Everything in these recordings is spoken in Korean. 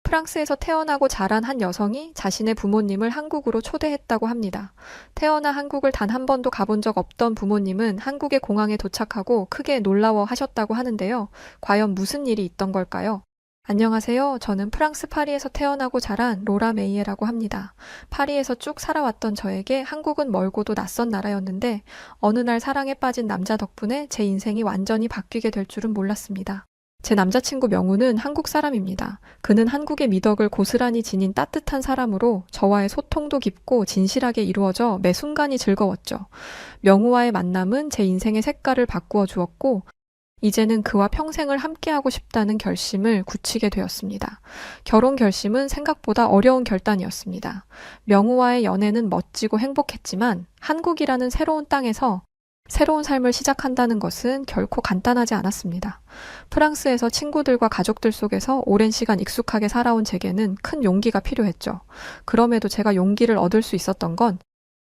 프랑스에서 태어나고 자란 한 여성이 자신의 부모님을 한국으로 초대했다고 합니다. 태어나 한국을 단 한 번도 가본 적 없던 부모님은 한국의 공항에 도착하고 크게 놀라워하셨다고 하는데요. 과연 무슨 일이 있던 걸까요? 안녕하세요. 저는 프랑스 파리에서 태어나고 자란 로라 메이에라고 합니다. 파리에서 쭉 살아왔던 저에게 한국은 멀고도 낯선 나라였는데 어느 날 사랑에 빠진 남자 덕분에 제 인생이 완전히 바뀌게 될 줄은 몰랐습니다. 제 남자친구 명우는 한국 사람입니다. 그는 한국의 미덕을 고스란히 지닌 따뜻한 사람으로 저와의 소통도 깊고 진실하게 이루어져 매 순간이 즐거웠죠. 명우와의 만남은 제 인생의 색깔을 바꾸어 주었고 이제는 그와 평생을 함께하고 싶다는 결심을 굳히게 되었습니다. 결혼 결심은 생각보다 어려운 결단이었습니다. 명우와의 연애는 멋지고 행복했지만 한국이라는 새로운 땅에서 새로운 삶을 시작한다는 것은 결코 간단하지 않았습니다. 프랑스에서 친구들과 가족들 속에서 오랜 시간 익숙하게 살아온 제게는 큰 용기가 필요했죠. 그럼에도 제가 용기를 얻을 수 있었던 건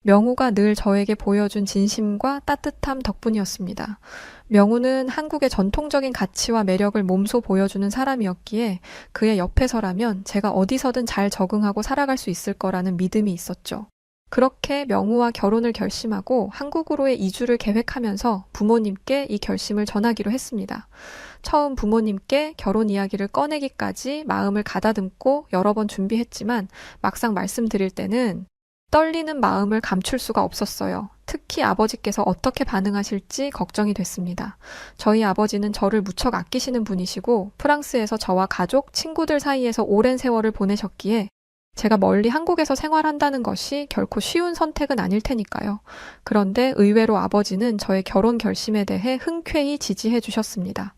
명우가 늘 저에게 보여준 진심과 따뜻함 덕분이었습니다. 명우는 한국의 전통적인 가치와 매력을 몸소 보여주는 사람이었기에 그의 옆에서라면 제가 어디서든 잘 적응하고 살아갈 수 있을 거라는 믿음이 있었죠. 그렇게 명우와 결혼을 결심하고 한국으로의 이주를 계획하면서 부모님께 이 결심을 전하기로 했습니다. 처음 부모님께 결혼 이야기를 꺼내기까지 마음을 가다듬고 여러 번 준비했지만 막상 말씀드릴 때는 떨리는 마음을 감출 수가 없었어요. 특히 아버지께서 어떻게 반응하실지 걱정이 됐습니다. 저희 아버지는 저를 무척 아끼시는 분이시고 프랑스에서 저와 가족, 친구들 사이에서 오랜 세월을 보내셨기에 제가 멀리 한국에서 생활한다는 것이 결코 쉬운 선택은 아닐 테니까요. 그런데 의외로 아버지는 저의 결혼 결심에 대해 흔쾌히 지지해 주셨습니다.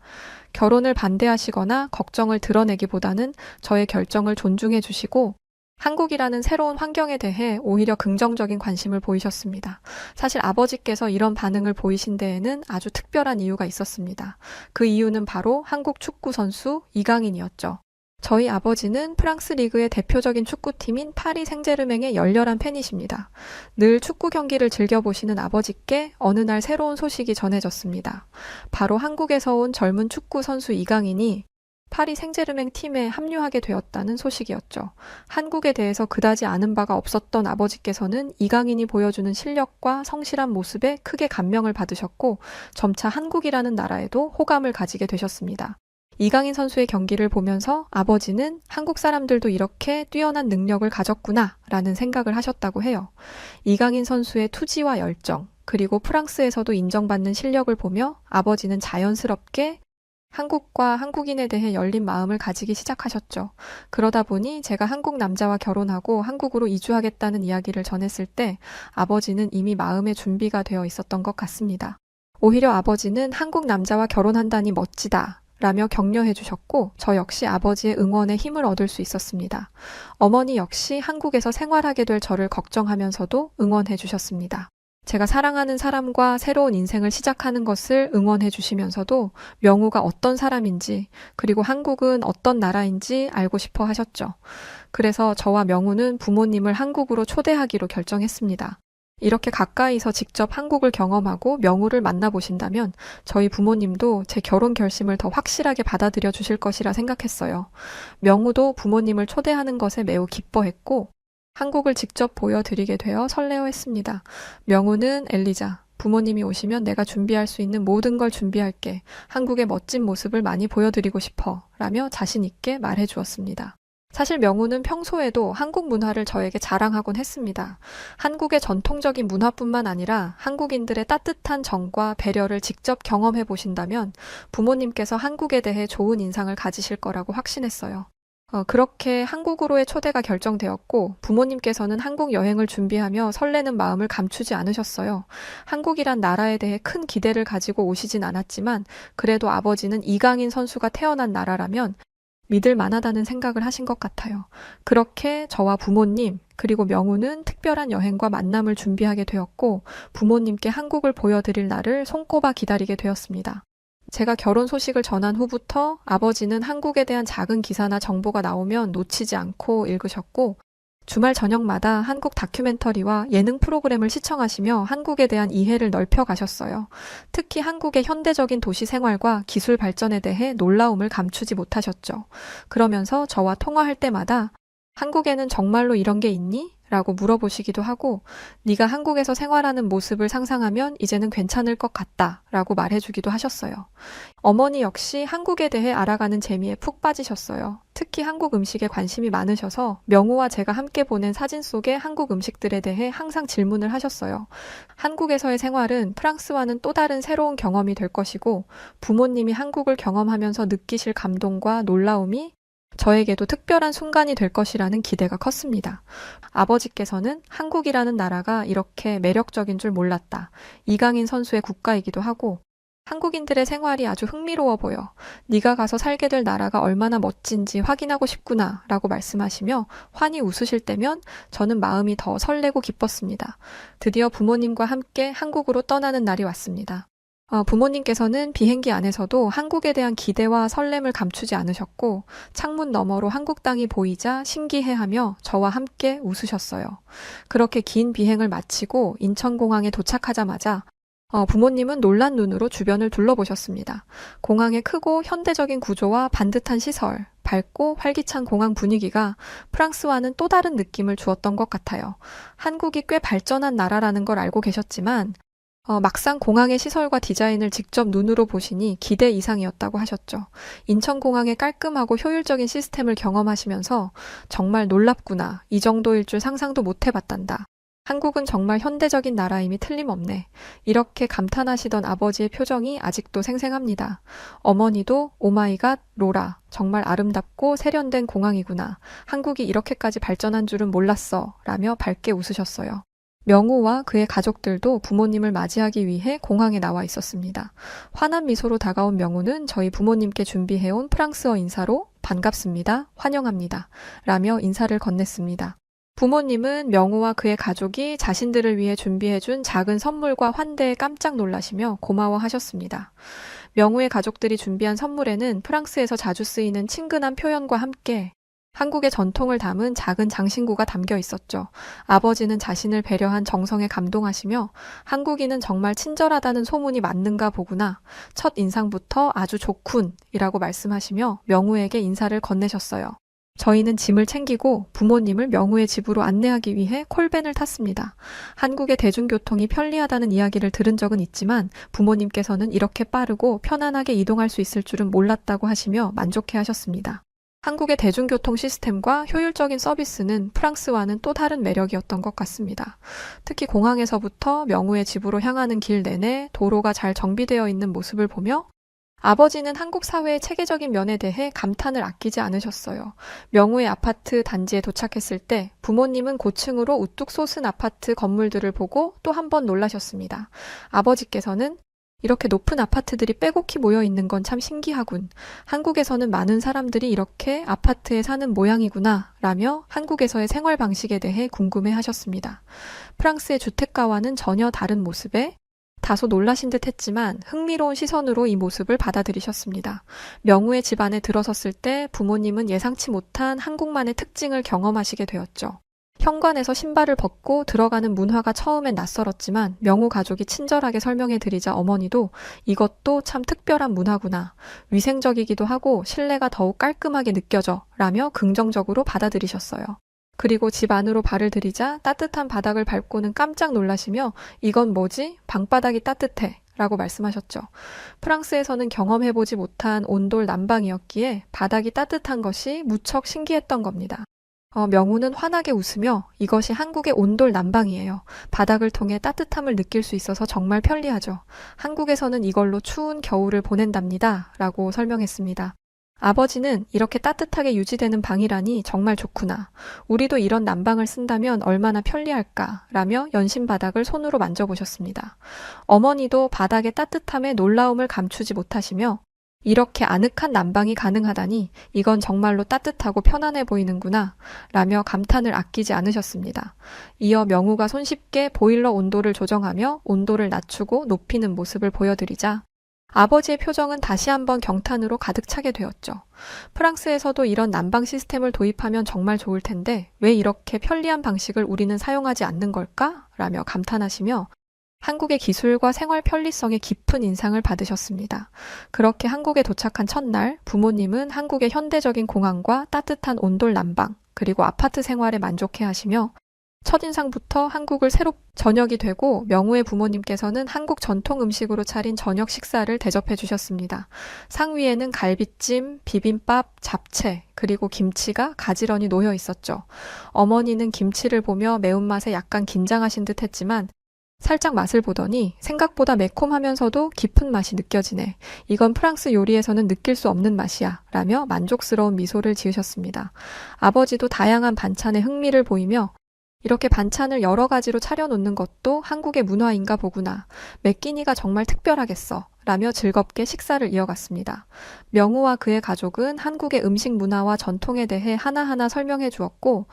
결혼을 반대하시거나 걱정을 드러내기보다는 저의 결정을 존중해 주시고 한국이라는 새로운 환경에 대해 오히려 긍정적인 관심을 보이셨습니다. 사실 아버지께서 이런 반응을 보이신 데에는 아주 특별한 이유가 있었습니다. 그 이유는 바로 한국 축구 선수 이강인이었죠. 저희 아버지는 프랑스 리그의 대표적인 축구팀인 파리 생제르맹의 열렬한 팬이십니다. 늘 축구 경기를 즐겨보시는 아버지께 어느 날 새로운 소식이 전해졌습니다. 바로 한국에서 온 젊은 축구 선수 이강인이 파리 생제르맹 팀에 합류하게 되었다는 소식이었죠. 한국에 대해서 그다지 아는 바가 없었던 아버지께서는 이강인이 보여주는 실력과 성실한 모습에 크게 감명을 받으셨고 점차 한국이라는 나라에도 호감을 가지게 되셨습니다. 이강인 선수의 경기를 보면서 아버지는 한국 사람들도 이렇게 뛰어난 능력을 가졌구나 라는 생각을 하셨다고 해요. 이강인 선수의 투지와 열정, 그리고 프랑스에서도 인정받는 실력을 보며 아버지는 자연스럽게 한국과 한국인에 대해 열린 마음을 가지기 시작하셨죠. 그러다 보니 제가 한국 남자와 결혼하고 한국으로 이주하겠다는 이야기를 전했을 때 아버지는 이미 마음의 준비가 되어 있었던 것 같습니다. 오히려 아버지는 한국 남자와 결혼한다니 멋지다 라며 격려해 주셨고 저 역시 아버지의 응원에 힘을 얻을 수 있었습니다. 어머니 역시 한국에서 생활하게 될 저를 걱정하면서도 응원해 주셨습니다. 제가 사랑하는 사람과 새로운 인생을 시작하는 것을 응원해 주시면서도 명우가 어떤 사람인지 그리고 한국은 어떤 나라인지 알고 싶어 하셨죠. 그래서 저와 명우는 부모님을 한국으로 초대하기로 결정했습니다. 이렇게 가까이서 직접 한국을 경험하고 명우를 만나보신다면 저희 부모님도 제 결혼 결심을 더 확실하게 받아들여 주실 것이라 생각했어요. 명우도 부모님을 초대하는 것에 매우 기뻐했고 한국을 직접 보여드리게 되어 설레어했습니다. 명우는 엘리자, 부모님이 오시면 내가 준비할 수 있는 모든 걸 준비할게. 한국의 멋진 모습을 많이 보여드리고 싶어. 라며 자신 있게 말해 주었습니다. 사실 명우는 평소에도 한국 문화를 저에게 자랑하곤 했습니다. 한국의 전통적인 문화뿐만 아니라 한국인들의 따뜻한 정과 배려를 직접 경험해 보신다면 부모님께서 한국에 대해 좋은 인상을 가지실 거라고 확신했어요. 그렇게 한국으로의 초대가 결정되었고 부모님께서는 한국 여행을 준비하며 설레는 마음을 감추지 않으셨어요. 한국이란 나라에 대해 큰 기대를 가지고 오시진 않았지만 그래도 아버지는 이강인 선수가 태어난 나라라면 믿을 만하다는 생각을 하신 것 같아요. 그렇게 저와 부모님 그리고 명우는 특별한 여행과 만남을 준비하게 되었고 부모님께 한국을 보여드릴 날을 손꼽아 기다리게 되었습니다. 제가 결혼 소식을 전한 후부터 아버지는 한국에 대한 작은 기사나 정보가 나오면 놓치지 않고 읽으셨고 주말 저녁마다 한국 다큐멘터리와 예능 프로그램을 시청하시며 한국에 대한 이해를 넓혀 가셨어요. 특히 한국의 현대적인 도시 생활과 기술 발전에 대해 놀라움을 감추지 못하셨죠. 그러면서 저와 통화할 때마다 한국에는 정말로 이런 게 있니? 라고 물어보시기도 하고, 네가 한국에서 생활하는 모습을 상상하면 이제는 괜찮을 것 같다 라고 말해주기도 하셨어요. 어머니 역시 한국에 대해 알아가는 재미에 푹 빠지셨어요. 특히 한국 음식에 관심이 많으셔서 명우와 제가 함께 보낸 사진 속의 한국 음식들에 대해 항상 질문을 하셨어요. 한국에서의 생활은 프랑스와는 또 다른 새로운 경험이 될 것이고, 부모님이 한국을 경험하면서 느끼실 감동과 놀라움이 저에게도 특별한 순간이 될 것이라는 기대가 컸습니다. 아버지께서는 한국이라는 나라가 이렇게 매력적인 줄 몰랐다. 이강인 선수의 국가이기도 하고 한국인들의 생활이 아주 흥미로워 보여. 네가 가서 살게 될 나라가 얼마나 멋진지 확인하고 싶구나 라고 말씀하시며 환히 웃으실 때면 저는 마음이 더 설레고 기뻤습니다. 드디어 부모님과 함께 한국으로 떠나는 날이 왔습니다. 부모님께서는 비행기 안에서도 한국에 대한 기대와 설렘을 감추지 않으셨고 창문 너머로 한국 땅이 보이자 신기해하며 저와 함께 웃으셨어요. 그렇게 긴 비행을 마치고 인천공항에 도착하자마자 부모님은 놀란 눈으로 주변을 둘러보셨습니다. 공항의 크고 현대적인 구조와 반듯한 시설, 밝고 활기찬 공항 분위기가 프랑스와는 또 다른 느낌을 주었던 것 같아요. 한국이 꽤 발전한 나라라는 걸 알고 계셨지만 막상 공항의 시설과 디자인을 직접 눈으로 보시니 기대 이상이었다고 하셨죠. 인천공항의 깔끔하고 효율적인 시스템을 경험하시면서 정말 놀랍구나. 이 정도일 줄 상상도 못 해봤단다. 한국은 정말 현대적인 나라임이 틀림없네. 이렇게 감탄하시던 아버지의 표정이 아직도 생생합니다. 어머니도 오마이갓 로라. 정말 아름답고 세련된 공항이구나. 한국이 이렇게까지 발전한 줄은 몰랐어. 라며 밝게 웃으셨어요. 명우와 그의 가족들도 부모님을 맞이하기 위해 공항에 나와 있었습니다. 환한 미소로 다가온 명우는 저희 부모님께 준비해온 프랑스어 인사로 반갑습니다, 환영합니다 라며 인사를 건넸습니다. 부모님은 명우와 그의 가족이 자신들을 위해 준비해준 작은 선물과 환대에 깜짝 놀라시며 고마워하셨습니다. 명우의 가족들이 준비한 선물에는 프랑스에서 자주 쓰이는 친근한 표현과 함께 한국의 전통을 담은 작은 장신구가 담겨 있었죠. 아버지는 자신을 배려한 정성에 감동하시며 한국인은 정말 친절하다는 소문이 맞는가 보구나. 첫 인상부터 아주 좋군이라고 말씀하시며 명우에게 인사를 건네셨어요. 저희는 짐을 챙기고 부모님을 명우의 집으로 안내하기 위해 콜밴을 탔습니다. 한국의 대중교통이 편리하다는 이야기를 들은 적은 있지만 부모님께서는 이렇게 빠르고 편안하게 이동할 수 있을 줄은 몰랐다고 하시며 만족해 하셨습니다. 한국의 대중교통 시스템과 효율적인 서비스는 프랑스와는 또 다른 매력이었던 것 같습니다. 특히 공항에서부터 명우의 집으로 향하는 길 내내 도로가 잘 정비되어 있는 모습을 보며 아버지는 한국 사회의 체계적인 면에 대해 감탄을 아끼지 않으셨어요. 명우의 아파트 단지에 도착했을 때 부모님은 고층으로 우뚝 솟은 아파트 건물들을 보고 또 한 번 놀라셨습니다. 아버지께서는 이렇게 높은 아파트들이 빼곡히 모여 있는 건 참 신기하군. 한국에서는 많은 사람들이 이렇게 아파트에 사는 모양이구나 라며 한국에서의 생활 방식에 대해 궁금해 하셨습니다. 프랑스의 주택가와는 전혀 다른 모습에 다소 놀라신 듯 했지만 흥미로운 시선으로 이 모습을 받아들이셨습니다. 명우의 집 안에 들어섰을 때 부모님은 예상치 못한 한국만의 특징을 경험하시게 되었죠. 현관에서 신발을 벗고 들어가는 문화가 처음엔 낯설었지만 명우 가족이 친절하게 설명해 드리자 어머니도 이것도 참 특별한 문화구나. 위생적이기도 하고 실내가 더욱 깔끔하게 느껴져 라며 긍정적으로 받아들이셨어요. 그리고 집 안으로 발을 들이자 따뜻한 바닥을 밟고는 깜짝 놀라시며 이건 뭐지? 방바닥이 따뜻해 라고 말씀하셨죠. 프랑스에서는 경험해보지 못한 온돌 난방이었기에 바닥이 따뜻한 것이 무척 신기했던 겁니다. 명우는 환하게 웃으며 이것이 한국의 온돌 난방이에요. 바닥을 통해 따뜻함을 느낄 수 있어서 정말 편리하죠. 한국에서는 이걸로 추운 겨울을 보낸답니다. 라고 설명했습니다. 아버지는 이렇게 따뜻하게 유지되는 방이라니 정말 좋구나. 우리도 이런 난방을 쓴다면 얼마나 편리할까 라며 연신 바닥을 손으로 만져보셨습니다. 어머니도 바닥의 따뜻함에 놀라움을 감추지 못하시며 이렇게 아늑한 난방이 가능하다니 이건 정말로 따뜻하고 편안해 보이는구나 라며 감탄을 아끼지 않으셨습니다. 이어 명우가 손쉽게 보일러 온도를 조정하며 온도를 낮추고 높이는 모습을 보여드리자 아버지의 표정은 다시 한번 경탄으로 가득 차게 되었죠. 프랑스에서도 이런 난방 시스템을 도입하면 정말 좋을 텐데 왜 이렇게 편리한 방식을 우리는 사용하지 않는 걸까? 라며 감탄하시며 한국의 기술과 생활 편리성에 깊은 인상을 받으셨습니다. 그렇게 한국에 도착한 첫날, 부모님은 한국의 현대적인 공항과 따뜻한 온돌 난방, 그리고 아파트 생활에 만족해 하시며 첫인상부터 한국을 새롭 저녁이 되고 명우의 부모님께서는 한국 전통 음식으로 차린 저녁 식사를 대접해 주셨습니다. 상 위에는 갈비찜, 비빔밥, 잡채, 그리고 김치가 가지런히 놓여 있었죠. 어머니는 김치를 보며 매운맛에 약간 긴장하신 듯 했지만 살짝 맛을 보더니 생각보다 매콤하면서도 깊은 맛이 느껴지네. 이건 프랑스 요리에서는 느낄 수 없는 맛이야. 라며 만족스러운 미소를 지으셨습니다. 아버지도 다양한 반찬에 흥미를 보이며 이렇게 반찬을 여러 가지로 차려놓는 것도 한국의 문화인가 보구나. 매 끼니가 정말 특별하겠어. 라며 즐겁게 식사를 이어갔습니다. 명우와 그의 가족은 한국의 음식 문화와 전통에 대해 하나하나 설명해 주었고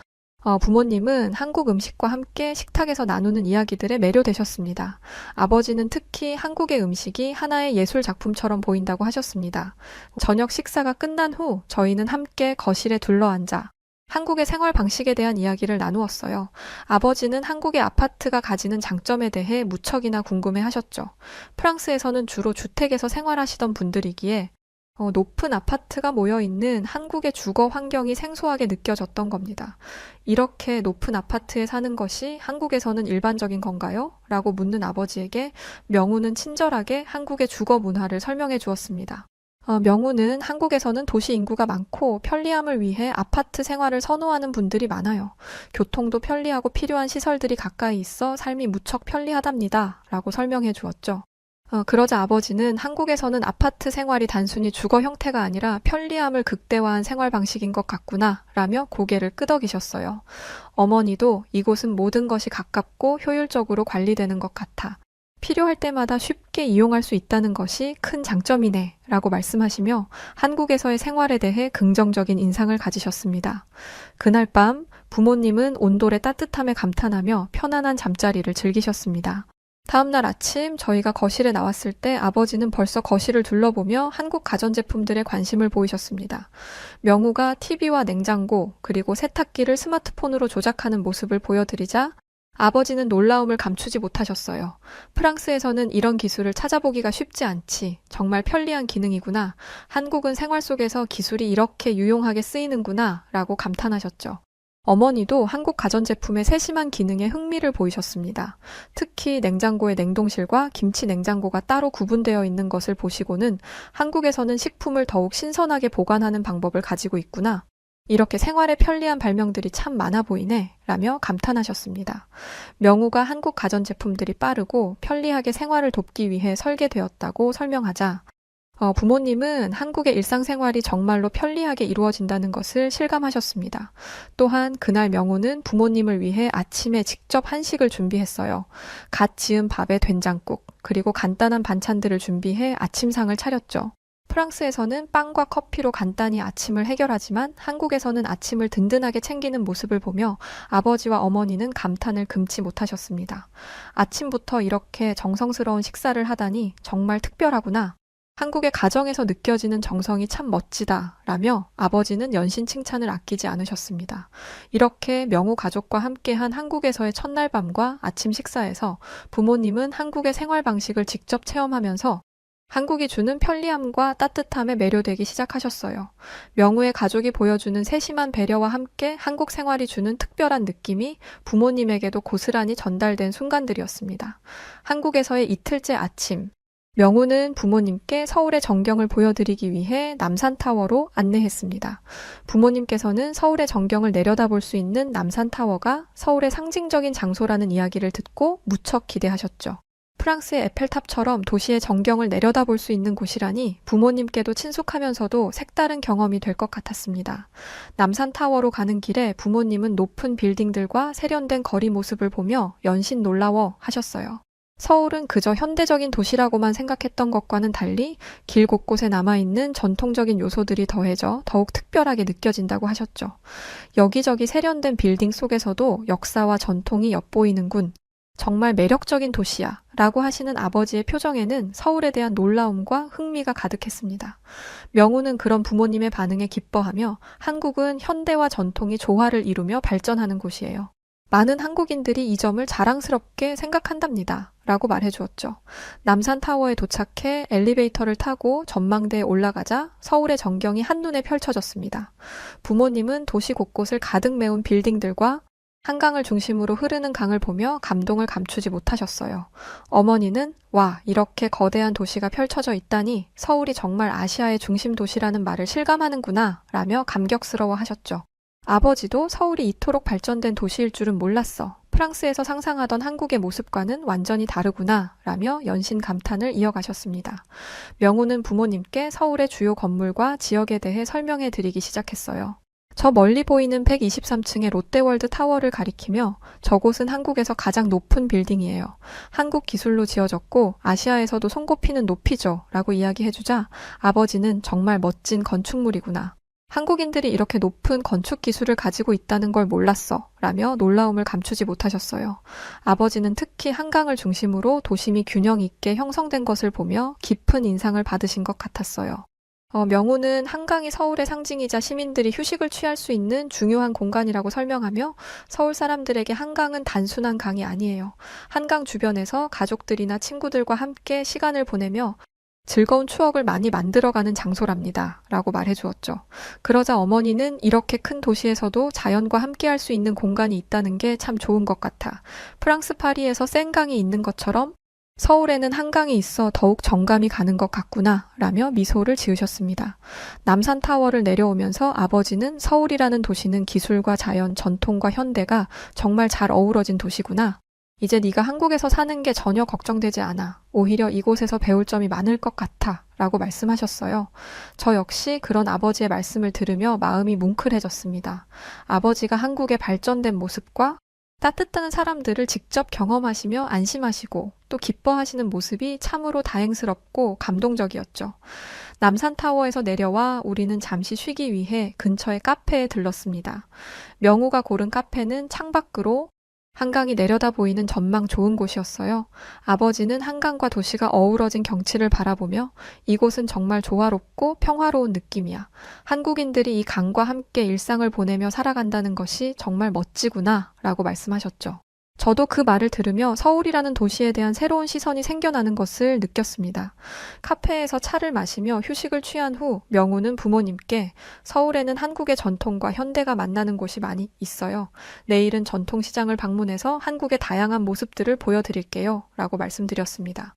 부모님은 한국 음식과 함께 식탁에서 나누는 이야기들에 매료되셨습니다. 아버지는 특히 한국의 음식이 하나의 예술 작품처럼 보인다고 하셨습니다. 저녁 식사가 끝난 후 저희는 함께 거실에 둘러앉아 한국의 생활 방식에 대한 이야기를 나누었어요. 아버지는 한국의 아파트가 가지는 장점에 대해 무척이나 궁금해 하셨죠. 프랑스에서는 주로 주택에서 생활하시던 분들이기에 높은 아파트가 모여있는 한국의 주거 환경이 생소하게 느껴졌던 겁니다. 이렇게 높은 아파트에 사는 것이 한국에서는 일반적인 건가요? 라고 묻는 아버지에게 명우는 친절하게 한국의 주거 문화를 설명해 주었습니다. 명우는 한국에서는 도시 인구가 많고 편리함을 위해 아파트 생활을 선호하는 분들이 많아요. 교통도 편리하고 필요한 시설들이 가까이 있어 삶이 무척 편리하답니다. 라고 설명해 주었죠. 그러자 아버지는 한국에서는 아파트 생활이 단순히 주거 형태가 아니라 편리함을 극대화한 생활 방식인 것 같구나 라며 고개를 끄덕이셨어요. 어머니도 이곳은 모든 것이 가깝고 효율적으로 관리되는 것 같아. 필요할 때마다 쉽게 이용할 수 있다는 것이 큰 장점이네 라고 말씀하시며 한국에서의 생활에 대해 긍정적인 인상을 가지셨습니다. 그날 밤 부모님은 온돌의 따뜻함에 감탄하며 편안한 잠자리를 즐기셨습니다. 다음날 아침 저희가 거실에 나왔을 때 아버지는 벌써 거실을 둘러보며 한국 가전제품들에 관심을 보이셨습니다. 명우가 TV와 냉장고 그리고 세탁기를 스마트폰으로 조작하는 모습을 보여드리자 아버지는 놀라움을 감추지 못하셨어요. 프랑스에서는 이런 기술을 찾아보기가 쉽지 않지. 정말 편리한 기능이구나. 한국은 생활 속에서 기술이 이렇게 유용하게 쓰이는구나 라고 감탄하셨죠. 어머니도 한국 가전제품의 세심한 기능에 흥미를 보이셨습니다. 특히 냉장고의 냉동실과 김치 냉장고가 따로 구분되어 있는 것을 보시고는 한국에서는 식품을 더욱 신선하게 보관하는 방법을 가지고 있구나. 이렇게 생활에 편리한 발명들이 참 많아 보이네 라며 감탄하셨습니다. 명우가 한국 가전제품들이 빠르고 편리하게 생활을 돕기 위해 설계되었다고 설명하자 부모님은 한국의 일상생활이 정말로 편리하게 이루어진다는 것을 실감하셨습니다. 또한 그날 명우는 부모님을 위해 아침에 직접 한식을 준비했어요. 갓 지은 밥에 된장국, 그리고 간단한 반찬들을 준비해 아침상을 차렸죠. 프랑스에서는 빵과 커피로 간단히 아침을 해결하지만 한국에서는 아침을 든든하게 챙기는 모습을 보며 아버지와 어머니는 감탄을 금치 못하셨습니다. 아침부터 이렇게 정성스러운 식사를 하다니 정말 특별하구나. 한국의 가정에서 느껴지는 정성이 참 멋지다 라며 아버지는 연신 칭찬을 아끼지 않으셨습니다. 이렇게 명우 가족과 함께한 한국에서의 첫날 밤과 아침 식사에서 부모님은 한국의 생활 방식을 직접 체험하면서 한국이 주는 편리함과 따뜻함에 매료되기 시작하셨어요. 명우의 가족이 보여주는 세심한 배려와 함께 한국 생활이 주는 특별한 느낌이 부모님에게도 고스란히 전달된 순간들이었습니다. 한국에서의 이틀째 아침, 명우는 부모님께 서울의 전경을 보여드리기 위해 남산타워로 안내했습니다. 부모님께서는 서울의 전경을 내려다볼 수 있는 남산타워가 서울의 상징적인 장소라는 이야기를 듣고 무척 기대하셨죠. 프랑스의 에펠탑처럼 도시의 전경을 내려다볼 수 있는 곳이라니 부모님께도 친숙하면서도 색다른 경험이 될 것 같았습니다. 남산타워로 가는 길에 부모님은 높은 빌딩들과 세련된 거리 모습을 보며 연신 놀라워 하셨어요. 서울은 그저 현대적인 도시라고만 생각했던 것과는 달리 길 곳곳에 남아있는 전통적인 요소들이 더해져 더욱 특별하게 느껴진다고 하셨죠. 여기저기 세련된 빌딩 속에서도 역사와 전통이 엿보이는군. 정말 매력적인 도시야 라고 하시는 아버지의 표정에는 서울에 대한 놀라움과 흥미가 가득했습니다. 명우는 그런 부모님의 반응에 기뻐하며 한국은 현대와 전통이 조화를 이루며 발전하는 곳이에요. 많은 한국인들이 이 점을 자랑스럽게 생각한답니다. 라고 말해주었죠. 남산타워에 도착해 엘리베이터를 타고 전망대에 올라가자 서울의 전경이 한눈에 펼쳐졌습니다. 부모님은 도시 곳곳을 가득 메운 빌딩들과 한강을 중심으로 흐르는 강을 보며 감동을 감추지 못하셨어요. 어머니는 와, 이렇게 거대한 도시가 펼쳐져 있다니 서울이 정말 아시아의 중심 도시라는 말을 실감하는구나 라며 감격스러워 하셨죠. 아버지도 서울이 이토록 발전된 도시일 줄은 몰랐어. 프랑스에서 상상하던 한국의 모습과는 완전히 다르구나 라며 연신 감탄을 이어가셨습니다. 명우는 부모님께 서울의 주요 건물과 지역에 대해 설명해 드리기 시작했어요. 저 멀리 보이는 123층의 롯데월드 타워를 가리키며 저곳은 한국에서 가장 높은 빌딩이에요. 한국 기술로 지어졌고 아시아에서도 손꼽히는 높이죠 라고 이야기해주자 아버지는 정말 멋진 건축물이구나. 한국인들이 이렇게 높은 건축 기술을 가지고 있다는 걸 몰랐어 라며 놀라움을 감추지 못하셨어요. 아버지는 특히 한강을 중심으로 도심이 균형 있게 형성된 것을 보며 깊은 인상을 받으신 것 같았어요. 명우는 한강이 서울의 상징이자 시민들이 휴식을 취할 수 있는 중요한 공간이라고 설명하며 서울 사람들에게 한강은 단순한 강이 아니에요. 한강 주변에서 가족들이나 친구들과 함께 시간을 보내며 즐거운 추억을 많이 만들어가는 장소랍니다. 라고 말해주었죠. 그러자 어머니는 이렇게 큰 도시에서도 자연과 함께할 수 있는 공간이 있다는 게 참 좋은 것 같아. 프랑스 파리에서 센강이 있는 것처럼 서울에는 한강이 있어 더욱 정감이 가는 것 같구나 라며 미소를 지으셨습니다. 남산타워를 내려오면서 아버지는 서울이라는 도시는 기술과 자연, 전통과 현대가 정말 잘 어우러진 도시구나. 이제 네가 한국에서 사는 게 전혀 걱정되지 않아. 오히려 이곳에서 배울 점이 많을 것 같아 라고 말씀하셨어요. 저 역시 그런 아버지의 말씀을 들으며 마음이 뭉클해졌습니다. 아버지가 한국의 발전된 모습과 따뜻한 사람들을 직접 경험하시며 안심하시고 또 기뻐하시는 모습이 참으로 다행스럽고 감동적이었죠. 남산타워에서 내려와 우리는 잠시 쉬기 위해 근처의 카페에 들렀습니다. 명우가 고른 카페는 창밖으로 한강이 내려다 보이는 전망 좋은 곳이었어요. 아버지는 한강과 도시가 어우러진 경치를 바라보며 이곳은 정말 조화롭고 평화로운 느낌이야. 한국인들이 이 강과 함께 일상을 보내며 살아간다는 것이 정말 멋지구나 라고 말씀하셨죠. 저도 그 말을 들으며 서울이라는 도시에 대한 새로운 시선이 생겨나는 것을 느꼈습니다. 카페에서 차를 마시며 휴식을 취한 후 명우는 부모님께 서울에는 한국의 전통과 현대가 만나는 곳이 많이 있어요. 내일은 전통시장을 방문해서 한국의 다양한 모습들을 보여드릴게요. 라고 말씀드렸습니다.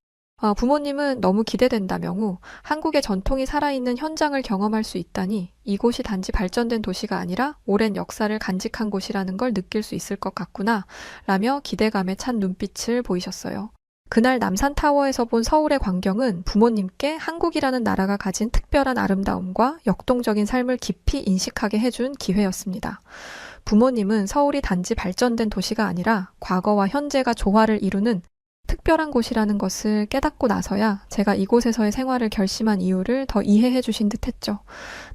부모님은 너무 기대된다, 명우. 한국의 전통이 살아있는 현장을 경험할 수 있다니 이곳이 단지 발전된 도시가 아니라 오랜 역사를 간직한 곳이라는 걸 느낄 수 있을 것 같구나 라며 기대감에 찬 눈빛을 보이셨어요. 그날 남산타워에서 본 서울의 광경은 부모님께 한국이라는 나라가 가진 특별한 아름다움과 역동적인 삶을 깊이 인식하게 해준 기회였습니다. 부모님은 서울이 단지 발전된 도시가 아니라 과거와 현재가 조화를 이루는 특별한 곳이라는 것을 깨닫고 나서야 제가 이곳에서의 생활을 결심한 이유를 더 이해해 주신 듯 했죠.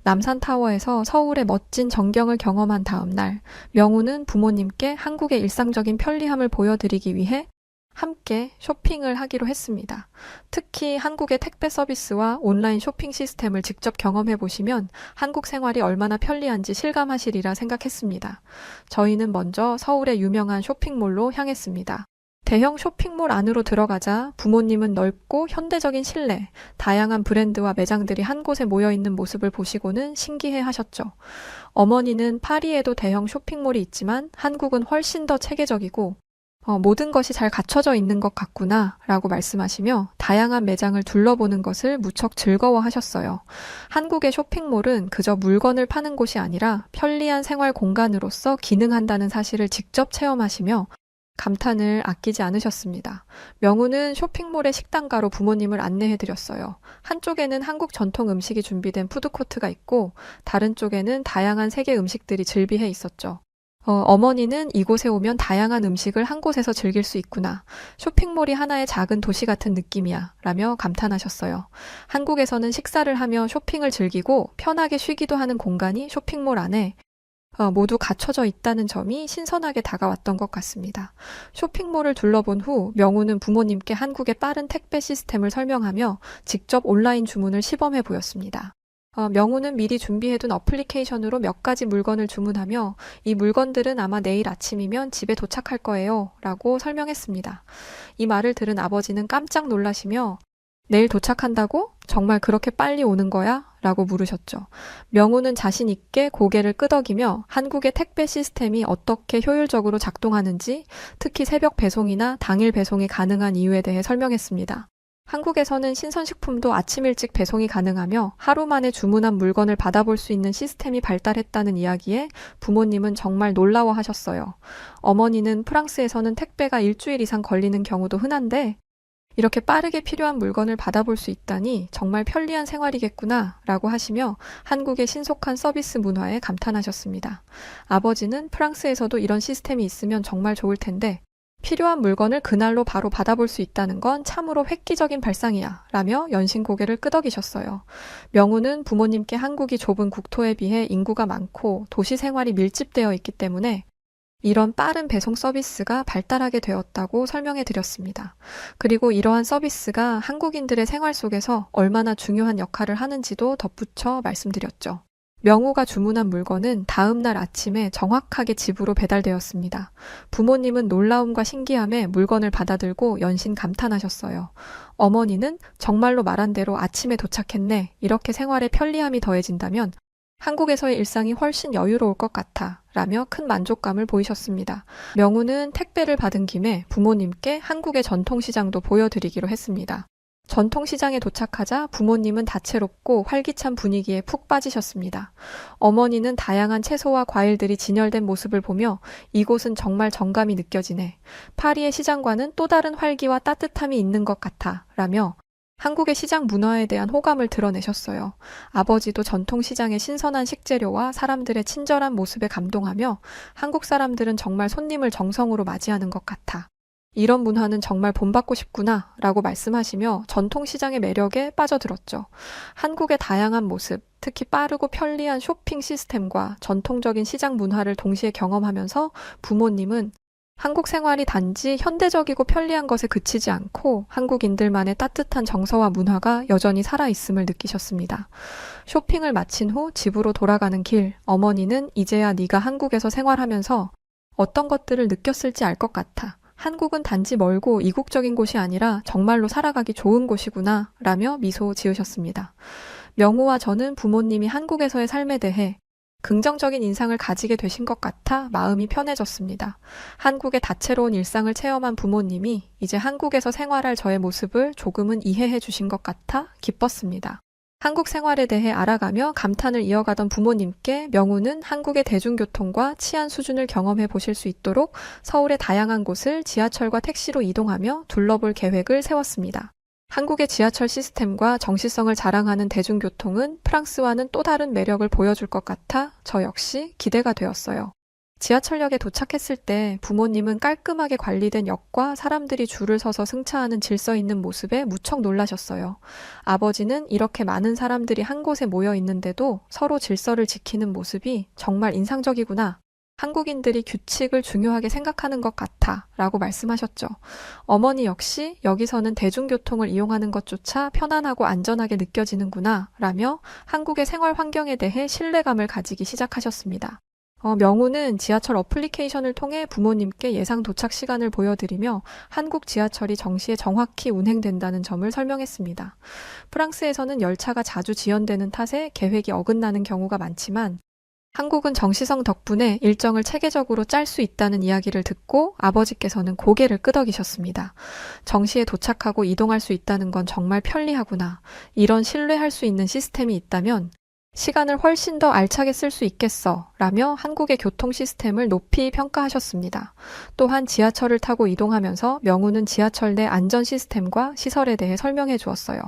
남산타워에서 서울의 멋진 전경을 경험한 다음 날, 명우는 부모님께 한국의 일상적인 편리함을 보여드리기 위해 함께 쇼핑을 하기로 했습니다. 특히 한국의 택배 서비스와 온라인 쇼핑 시스템을 직접 경험해 보시면 한국 생활이 얼마나 편리한지 실감하시리라 생각했습니다. 저희는 먼저 서울의 유명한 쇼핑몰로 향했습니다. 대형 쇼핑몰 안으로 들어가자 부모님은 넓고 현대적인 실내, 다양한 브랜드와 매장들이 한 곳에 모여있는 모습을 보시고는 신기해 하셨죠. 어머니는 파리에도 대형 쇼핑몰이 있지만 한국은 훨씬 더 체계적이고 모든 것이 잘 갖춰져 있는 것 같구나 라고 말씀하시며 다양한 매장을 둘러보는 것을 무척 즐거워하셨어요. 한국의 쇼핑몰은 그저 물건을 파는 곳이 아니라 편리한 생활 공간으로서 기능한다는 사실을 직접 체험하시며 감탄을 아끼지 않으셨습니다. 명우는 쇼핑몰의 식당가로 부모님을 안내해드렸어요. 한쪽에는 한국 전통 음식이 준비된 푸드코트가 있고 다른 쪽에는 다양한 세계 음식들이 즐비해 있었죠. 어머니는 이곳에 오면 다양한 음식을 한 곳에서 즐길 수 있구나. 쇼핑몰이 하나의 작은 도시 같은 느낌이야. 라며 감탄하셨어요. 한국에서는 식사를 하며 쇼핑을 즐기고 편하게 쉬기도 하는 공간이 쇼핑몰 안에 모두 갖춰져 있다는 점이 신선하게 다가왔던 것 같습니다. 쇼핑몰을 둘러본 후 명우는 부모님께 한국의 빠른 택배 시스템을 설명하며 직접 온라인 주문을 시범해 보였습니다. 명우는 미리 준비해둔 어플리케이션으로 몇 가지 물건을 주문하며 이 물건들은 아마 내일 아침이면 집에 도착할 거예요 라고 설명했습니다. 이 말을 들은 아버지는 깜짝 놀라시며 내일 도착한다고? 정말 그렇게 빨리 오는 거야? 라고 물으셨죠. 명우는 자신 있게 고개를 끄덕이며 한국의 택배 시스템이 어떻게 효율적으로 작동하는지, 특히 새벽 배송이나 당일 배송이 가능한 이유에 대해 설명했습니다. 한국에서는 신선식품도 아침 일찍 배송이 가능하며 하루 만에 주문한 물건을 받아볼 수 있는 시스템이 발달했다는 이야기에 부모님은 정말 놀라워하셨어요. 어머니는 프랑스에서는 택배가 일주일 이상 걸리는 경우도 흔한데 이렇게 빠르게 필요한 물건을 받아볼 수 있다니 정말 편리한 생활이겠구나 라고 하시며 한국의 신속한 서비스 문화에 감탄하셨습니다. 아버지는 프랑스에서도 이런 시스템이 있으면 정말 좋을 텐데 필요한 물건을 그날로 바로 받아볼 수 있다는 건 참으로 획기적인 발상이야 라며 연신 고개를 끄덕이셨어요. 명우는 부모님께 한국이 좁은 국토에 비해 인구가 많고 도시 생활이 밀집되어 있기 때문에 이런 빠른 배송 서비스가 발달하게 되었다고 설명해 드렸습니다. 그리고 이러한 서비스가 한국인들의 생활 속에서 얼마나 중요한 역할을 하는지도 덧붙여 말씀드렸죠. 명우가 주문한 물건은 다음 날 아침에 정확하게 집으로 배달되었습니다. 부모님은 놀라움과 신기함에 물건을 받아들고 연신 감탄하셨어요. 어머니는 정말로 말한 대로 아침에 도착했네. 이렇게 생활에 편리함이 더해진다면 한국에서의 일상이 훨씬 여유로울 것 같아 라며 큰 만족감을 보이셨습니다. 명우는 택배를 받은 김에 부모님께 한국의 전통시장도 보여드리기로 했습니다. 전통시장에 도착하자 부모님은 다채롭고 활기찬 분위기에 푹 빠지셨습니다. 어머니는 다양한 채소와 과일들이 진열된 모습을 보며 이곳은 정말 정감이 느껴지네. 파리의 시장과는 또 다른 활기와 따뜻함이 있는 것 같아 라며 한국의 시장 문화에 대한 호감을 드러내셨어요. 아버지도 전통시장의 신선한 식재료와 사람들의 친절한 모습에 감동하며 한국 사람들은 정말 손님을 정성으로 맞이하는 것 같아. 이런 문화는 정말 본받고 싶구나 라고 말씀하시며 전통시장의 매력에 빠져들었죠. 한국의 다양한 모습, 특히 빠르고 편리한 쇼핑 시스템과 전통적인 시장 문화를 동시에 경험하면서 부모님은 한국 생활이 단지 현대적이고 편리한 것에 그치지 않고 한국인들만의 따뜻한 정서와 문화가 여전히 살아있음을 느끼셨습니다. 쇼핑을 마친 후 집으로 돌아가는 길, 어머니는 이제야 네가 한국에서 생활하면서 어떤 것들을 느꼈을지 알 것 같아. 한국은 단지 멀고 이국적인 곳이 아니라 정말로 살아가기 좋은 곳이구나 라며 미소 지으셨습니다. 명우와 저는 부모님이 한국에서의 삶에 대해 긍정적인 인상을 가지게 되신 것 같아 마음이 편해졌습니다. 한국의 다채로운 일상을 체험한 부모님이 이제 한국에서 생활할 저의 모습을 조금은 이해해 주신 것 같아 기뻤습니다. 한국 생활에 대해 알아가며 감탄을 이어가던 부모님께 명우는 한국의 대중교통과 치안 수준을 경험해 보실 수 있도록 서울의 다양한 곳을 지하철과 택시로 이동하며 둘러볼 계획을 세웠습니다. 한국의 지하철 시스템과 정시성을 자랑하는 대중교통은 프랑스와는 또 다른 매력을 보여줄 것 같아 저 역시 기대가 되었어요. 지하철역에 도착했을 때 부모님은 깔끔하게 관리된 역과 사람들이 줄을 서서 승차하는 질서 있는 모습에 무척 놀라셨어요. 아버지는 이렇게 많은 사람들이 한 곳에 모여 있는데도 서로 질서를 지키는 모습이 정말 인상적이구나. 한국인들이 규칙을 중요하게 생각하는 것 같아 라고 말씀하셨죠. 어머니 역시 여기서는 대중교통을 이용하는 것조차 편안하고 안전하게 느껴지는구나 라며 한국의 생활 환경에 대해 신뢰감을 가지기 시작하셨습니다. 명우는 지하철 어플리케이션을 통해 부모님께 예상 도착 시간을 보여드리며 한국 지하철이 정시에 정확히 운행된다는 점을 설명했습니다. 프랑스에서는 열차가 자주 지연되는 탓에 계획이 어긋나는 경우가 많지만 한국은 정시성 덕분에 일정을 체계적으로 짤 수 있다는 이야기를 듣고 아버지께서는 고개를 끄덕이셨습니다. 정시에 도착하고 이동할 수 있다는 건 정말 편리하구나. 이런 신뢰할 수 있는 시스템이 있다면 시간을 훨씬 더 알차게 쓸 수 있겠어 라며 한국의 교통 시스템을 높이 평가하셨습니다. 또한 지하철을 타고 이동하면서 명우는 지하철 내 안전 시스템과 시설에 대해 설명해 주었어요.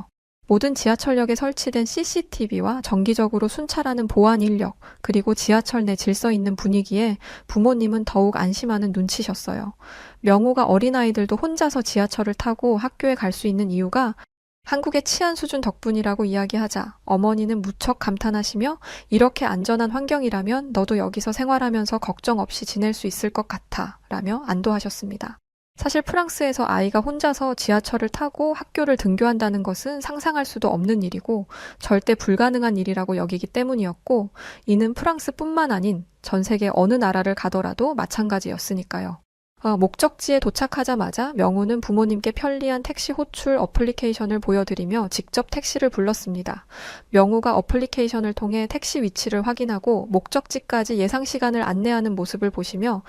모든 지하철역에 설치된 CCTV와 정기적으로 순찰하는 보안 인력, 그리고 지하철 내 질서 있는 분위기에 부모님은 더욱 안심하는 눈치셨어요. 명우가 어린아이들도 혼자서 지하철을 타고 학교에 갈 수 있는 이유가 한국의 치안 수준 덕분이라고 이야기하자 어머니는 무척 감탄하시며 이렇게 안전한 환경이라면 너도 여기서 생활하면서 걱정 없이 지낼 수 있을 것 같아 라며 안도하셨습니다. 사실 프랑스에서 아이가 혼자서 지하철을 타고 학교를 등교한다는 것은 상상할 수도 없는 일이고 절대 불가능한 일이라고 여기기 때문이었고 이는 프랑스뿐만 아닌 전 세계 어느 나라를 가더라도 마찬가지였으니까요. 목적지에 도착하자마자 명우는 부모님께 편리한 택시 호출 어플리케이션을 보여드리며 직접 택시를 불렀습니다. 명우가 어플리케이션을 통해 택시 위치를 확인하고 목적지까지 예상 시간을 안내하는 모습을 보시며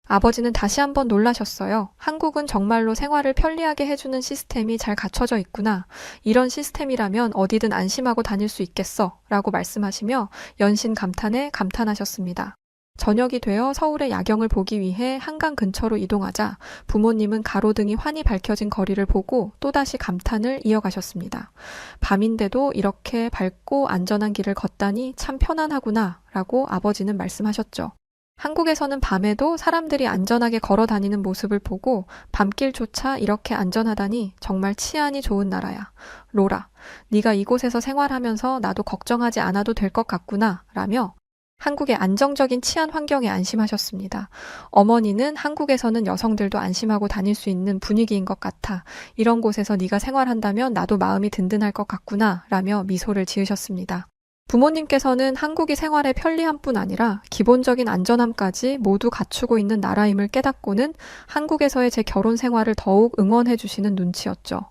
아버지는 다시 한번 놀라셨어요. 한국은 정말로 생활을 편리하게 해주는 시스템이 잘 갖춰져 있구나. 이런 시스템이라면 어디든 안심하고 다닐 수 있겠어. 라고 말씀하시며 연신 감탄에 감탄하셨습니다. 저녁이 되어 서울의 야경을 보기 위해 한강 근처로 이동하자 부모님은 가로등이 환히 밝혀진 거리를 보고 또다시 감탄을 이어가셨습니다. 밤인데도 이렇게 밝고 안전한 길을 걷다니 참 편안하구나 라고 아버지는 말씀하셨죠. 한국에서는 밤에도 사람들이 안전하게 걸어 다니는 모습을 보고 밤길조차 이렇게 안전하다니 정말 치안이 좋은 나라야. 로라, 네가 이곳에서 생활하면서 나도 걱정하지 않아도 될 것 같구나 라며 한국의 안정적인 치안 환경에 안심하셨습니다. 어머니는 한국에서는 여성들도 안심하고 다닐 수 있는 분위기인 것 같아. 이런 곳에서 네가 생활한다면 나도 마음이 든든할 것 같구나 라며 미소를 지으셨습니다. 부모님께서는 한국이 생활의 편리함뿐 아니라 기본적인 안전함까지 모두 갖추고 있는 나라임을 깨닫고는 한국에서의 제 결혼 생활을 더욱 응원해 주시는 눈치였죠.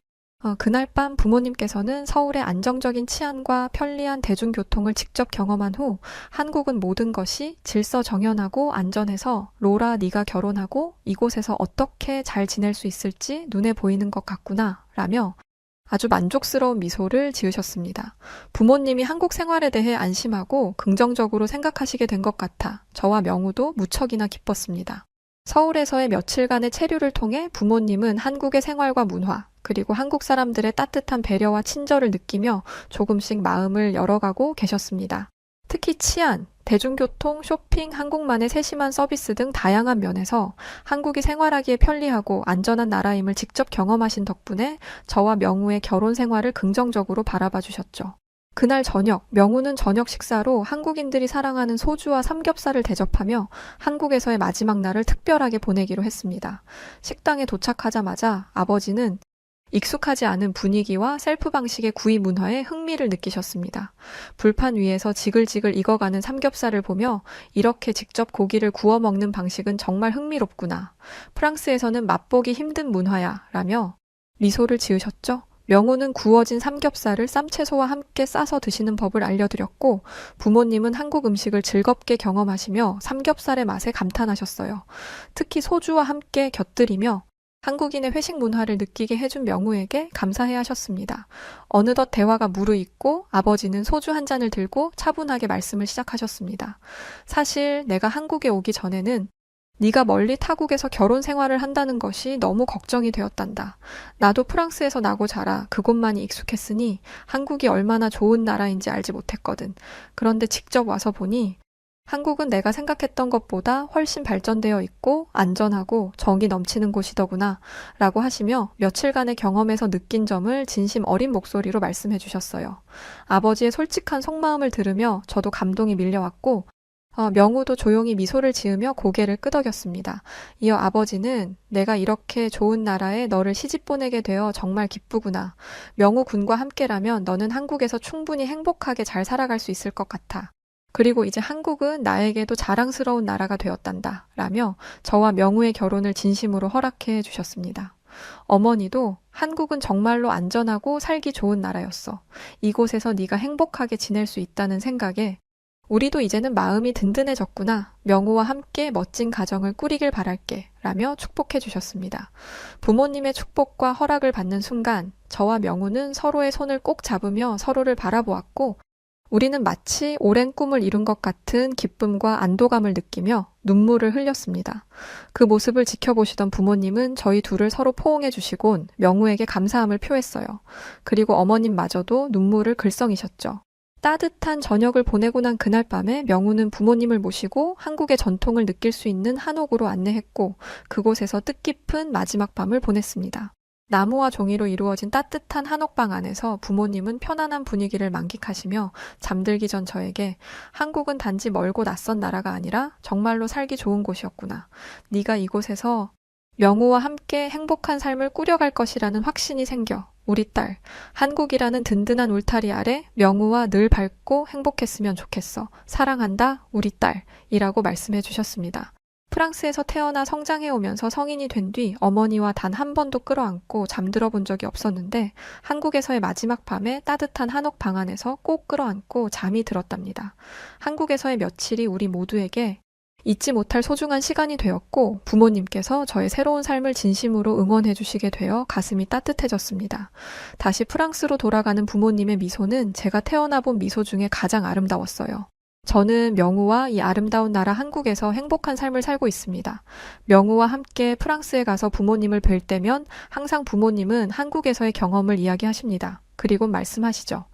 그날 밤 부모님께서는 서울의 안정적인 치안과 편리한 대중교통을 직접 경험한 후 한국은 모든 것이 질서정연하고 안전해서 로라 네가 결혼하고 이곳에서 어떻게 잘 지낼 수 있을지 눈에 보이는 것 같구나 라며 아주 만족스러운 미소를 지으셨습니다. 부모님이 한국 생활에 대해 안심하고 긍정적으로 생각하시게 된 것 같아 저와 명우도 무척이나 기뻤습니다. 서울에서의 며칠간의 체류를 통해 부모님은 한국의 생활과 문화, 그리고 한국 사람들의 따뜻한 배려와 친절을 느끼며 조금씩 마음을 열어가고 계셨습니다. 특히 치안, 대중교통, 쇼핑, 한국만의 세심한 서비스 등 다양한 면에서 한국이 생활하기에 편리하고 안전한 나라임을 직접 경험하신 덕분에 저와 명우의 결혼 생활을 긍정적으로 바라봐 주셨죠. 그날 저녁, 명우는 저녁 식사로 한국인들이 사랑하는 소주와 삼겹살을 대접하며 한국에서의 마지막 날을 특별하게 보내기로 했습니다. 식당에 도착하자마자 아버지는 익숙하지 않은 분위기와 셀프 방식의 구이 문화에 흥미를 느끼셨습니다. 불판 위에서 지글지글 익어가는 삼겹살을 보며 이렇게 직접 고기를 구워 먹는 방식은 정말 흥미롭구나. 프랑스에서는 맛보기 힘든 문화야 라며 미소를 지으셨죠. 명호는 구워진 삼겹살을 쌈채소와 함께 싸서 드시는 법을 알려드렸고 부모님은 한국 음식을 즐겁게 경험하시며 삼겹살의 맛에 감탄하셨어요. 특히 소주와 함께 곁들이며 한국인의 회식 문화를 느끼게 해준 명우에게 감사해 하셨습니다. 어느덧 대화가 무르익고 아버지는 소주 한 잔을 들고 차분하게 말씀을 시작하셨습니다. 사실 내가 한국에 오기 전에는 네가 멀리 타국에서 결혼 생활을 한다는 것이 너무 걱정이 되었단다. 나도 프랑스에서 나고 자라 그곳만이 익숙했으니 한국이 얼마나 좋은 나라인지 알지 못했거든. 그런데 직접 와서 보니 한국은 내가 생각했던 것보다 훨씬 발전되어 있고 안전하고 정이 넘치는 곳이더구나 라고 하시며 며칠간의 경험에서 느낀 점을 진심 어린 목소리로 말씀해 주셨어요. 아버지의 솔직한 속마음을 들으며 저도 감동이 밀려왔고 명우도 조용히 미소를 지으며 고개를 끄덕였습니다. 이어 아버지는 내가 이렇게 좋은 나라에 너를 시집 보내게 되어 정말 기쁘구나. 명우 군과 함께라면 너는 한국에서 충분히 행복하게 잘 살아갈 수 있을 것 같아. 그리고 이제 한국은 나에게도 자랑스러운 나라가 되었단다. 라며 저와 명우의 결혼을 진심으로 허락해 주셨습니다. 어머니도 한국은 정말로 안전하고 살기 좋은 나라였어. 이곳에서 네가 행복하게 지낼 수 있다는 생각에 우리도 이제는 마음이 든든해졌구나. 명우와 함께 멋진 가정을 꾸리길 바랄게. 라며 축복해 주셨습니다. 부모님의 축복과 허락을 받는 순간 저와 명우는 서로의 손을 꼭 잡으며 서로를 바라보았고 우리는 마치 오랜 꿈을 이룬 것 같은 기쁨과 안도감을 느끼며 눈물을 흘렸습니다. 그 모습을 지켜보시던 부모님은 저희 둘을 서로 포옹해 주시곤 명우에게 감사함을 표했어요. 그리고 어머님마저도 눈물을 글썽이셨죠. 따뜻한 저녁을 보내고 난 그날 밤에 명우는 부모님을 모시고 한국의 전통을 느낄 수 있는 한옥으로 안내했고 그곳에서 뜻깊은 마지막 밤을 보냈습니다. 나무와 종이로 이루어진 따뜻한 한옥방 안에서 부모님은 편안한 분위기를 만끽하시며 잠들기 전 저에게 한국은 단지 멀고 낯선 나라가 아니라 정말로 살기 좋은 곳이었구나. 네가 이곳에서 명우와 함께 행복한 삶을 꾸려갈 것이라는 확신이 생겨. 우리 딸, 한국이라는 든든한 울타리 아래 명우와 늘 밝고 행복했으면 좋겠어. 사랑한다, 우리 딸. 이라고 말씀해 주셨습니다. 프랑스에서 태어나 성장해오면서 성인이 된 뒤 어머니와 단 한 번도 끌어안고 잠들어 본 적이 없었는데 한국에서의 마지막 밤에 따뜻한 한옥 방 안에서 꼭 끌어안고 잠이 들었답니다. 한국에서의 며칠이 우리 모두에게 잊지 못할 소중한 시간이 되었고 부모님께서 저의 새로운 삶을 진심으로 응원해 주시게 되어 가슴이 따뜻해졌습니다. 다시 프랑스로 돌아가는 부모님의 미소는 제가 태어나 본 미소 중에 가장 아름다웠어요. 저는 명우와 이 아름다운 나라 한국에서 행복한 삶을 살고 있습니다. 명우와 함께 프랑스에 가서 부모님을 뵐 때면 항상 부모님은 한국에서의 경험을 이야기하십니다. 그리고 말씀하시죠.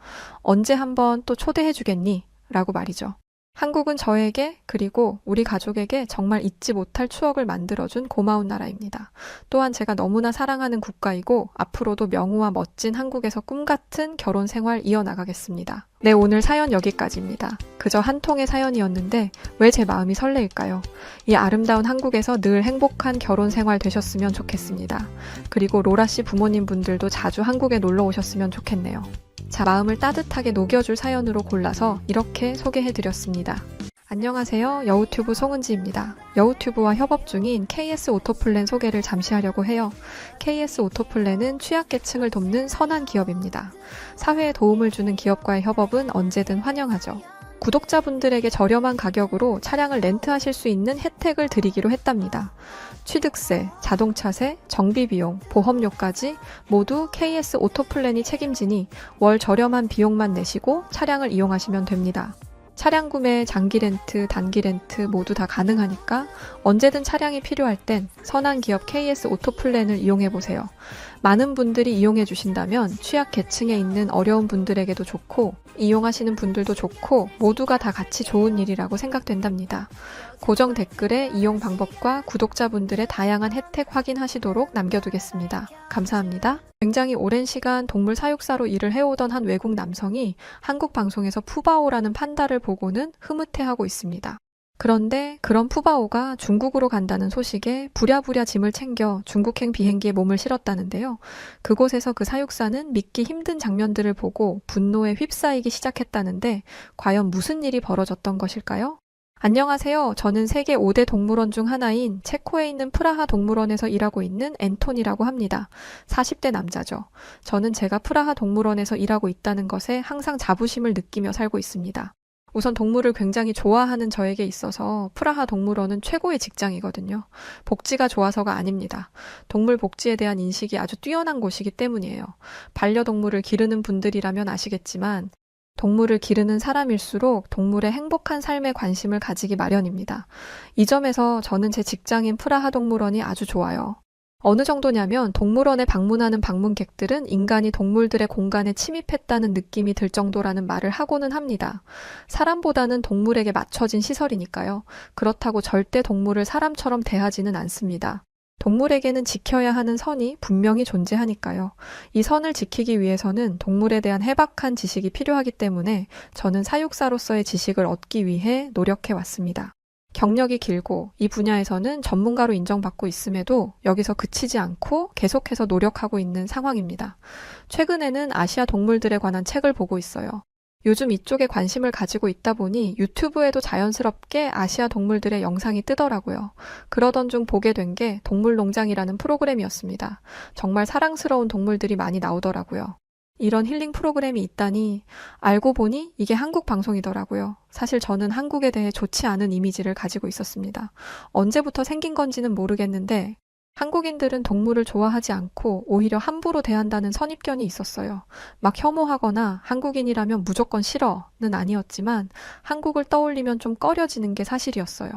언제 한번 또 초대해 주겠니? 라고 말이죠. 한국은 저에게 그리고 우리 가족에게 정말 잊지 못할 추억을 만들어준 고마운 나라입니다. 또한 제가 너무나 사랑하는 국가이고 앞으로도 명우와 멋진 한국에서 꿈같은 결혼 생활 이어나가겠습니다. 네, 오늘 사연 여기까지입니다. 그저 한 통의 사연이었는데 왜 제 마음이 설레일까요? 이 아름다운 한국에서 늘 행복한 결혼 생활 되셨으면 좋겠습니다. 그리고 로라 씨 부모님 분들도 자주 한국에 놀러 오셨으면 좋겠네요. 자, 마음을 따뜻하게 녹여줄 사연으로 골라서 이렇게 소개해드렸습니다. 안녕하세요. 여우튜브 송은지입니다. 여우튜브와 협업 중인 KS 오토플랜 소개를 잠시 하려고 해요. KS 오토플랜은 취약계층을 돕는 선한 기업입니다. 사회에 도움을 주는 기업과의 협업은 언제든 환영하죠. 구독자분들에게 저렴한 가격으로 차량을 렌트하실 수 있는 혜택을 드리기로 했답니다. 취득세, 자동차세, 정비비용, 보험료까지 모두 KS 오토플랜이 책임지니 월 저렴한 비용만 내시고 차량을 이용하시면 됩니다. 차량 구매, 장기 렌트, 단기 렌트 모두 다 가능하니까 언제든 차량이 필요할 땐 선한 기업 KS 오토플랜을 이용해보세요. 많은 분들이 이용해 주신다면 취약 계층에 있는 어려운 분들에게도 좋고 이용하시는 분들도 좋고 모두가 다 같이 좋은 일이라고 생각된답니다. 고정 댓글에 이용 방법과 구독자분들의 다양한 혜택 확인하시도록 남겨두겠습니다. 감사합니다. 굉장히 오랜 시간 동물 사육사로 일을 해오던 한 외국 남성이 한국 방송에서 푸바오라는 판다를 보고는 흐뭇해하고 있습니다. 그런데 그런 푸바오가 중국으로 간다는 소식에 부랴부랴 짐을 챙겨 중국행 비행기에 몸을 실었다는데요. 그곳에서 그 사육사는 믿기 힘든 장면들을 보고 분노에 휩싸이기 시작했다는데 과연 무슨 일이 벌어졌던 것일까요? 안녕하세요. 저는 세계 5대 동물원 중 하나인 체코에 있는 프라하 동물원에서 일하고 있는 앤톤이라고 합니다. 40대 남자죠. 저는 제가 프라하 동물원에서 일하고 있다는 것에 항상 자부심을 느끼며 살고 있습니다. 우선 동물을 굉장히 좋아하는 저에게 있어서 프라하 동물원은 최고의 직장이거든요. 복지가 좋아서가 아닙니다. 동물 복지에 대한 인식이 아주 뛰어난 곳이기 때문이에요. 반려동물을 기르는 분들이라면 아시겠지만 동물을 기르는 사람일수록 동물의 행복한 삶에 관심을 가지기 마련입니다. 이 점에서 저는 제 직장인 프라하 동물원이 아주 좋아요. 어느 정도냐면 동물원에 방문하는 방문객들은 인간이 동물들의 공간에 침입했다는 느낌이 들 정도라는 말을 하고는 합니다. 사람보다는 동물에게 맞춰진 시설이니까요. 그렇다고 절대 동물을 사람처럼 대하지는 않습니다. 동물에게는 지켜야 하는 선이 분명히 존재하니까요. 이 선을 지키기 위해서는 동물에 대한 해박한 지식이 필요하기 때문에 저는 사육사로서의 지식을 얻기 위해 노력해 왔습니다. 경력이 길고 이 분야에서는 전문가로 인정받고 있음에도 여기서 그치지 않고 계속해서 노력하고 있는 상황입니다. 최근에는 아시아 동물들에 관한 책을 보고 있어요. 요즘 이쪽에 관심을 가지고 있다 보니 유튜브에도 자연스럽게 아시아 동물들의 영상이 뜨더라고요. 그러던 중 보게 된 게 동물농장이라는 프로그램이었습니다. 정말 사랑스러운 동물들이 많이 나오더라고요. 이런 힐링 프로그램이 있다니 알고 보니 이게 한국 방송이더라고요. 사실 저는 한국에 대해 좋지 않은 이미지를 가지고 있었습니다. 언제부터 생긴 건지는 모르겠는데 한국인들은 동물을 좋아하지 않고 오히려 함부로 대한다는 선입견이 있었어요. 막 혐오하거나 한국인이라면 무조건 싫어는 아니었지만 한국을 떠올리면 좀 꺼려지는 게 사실이었어요.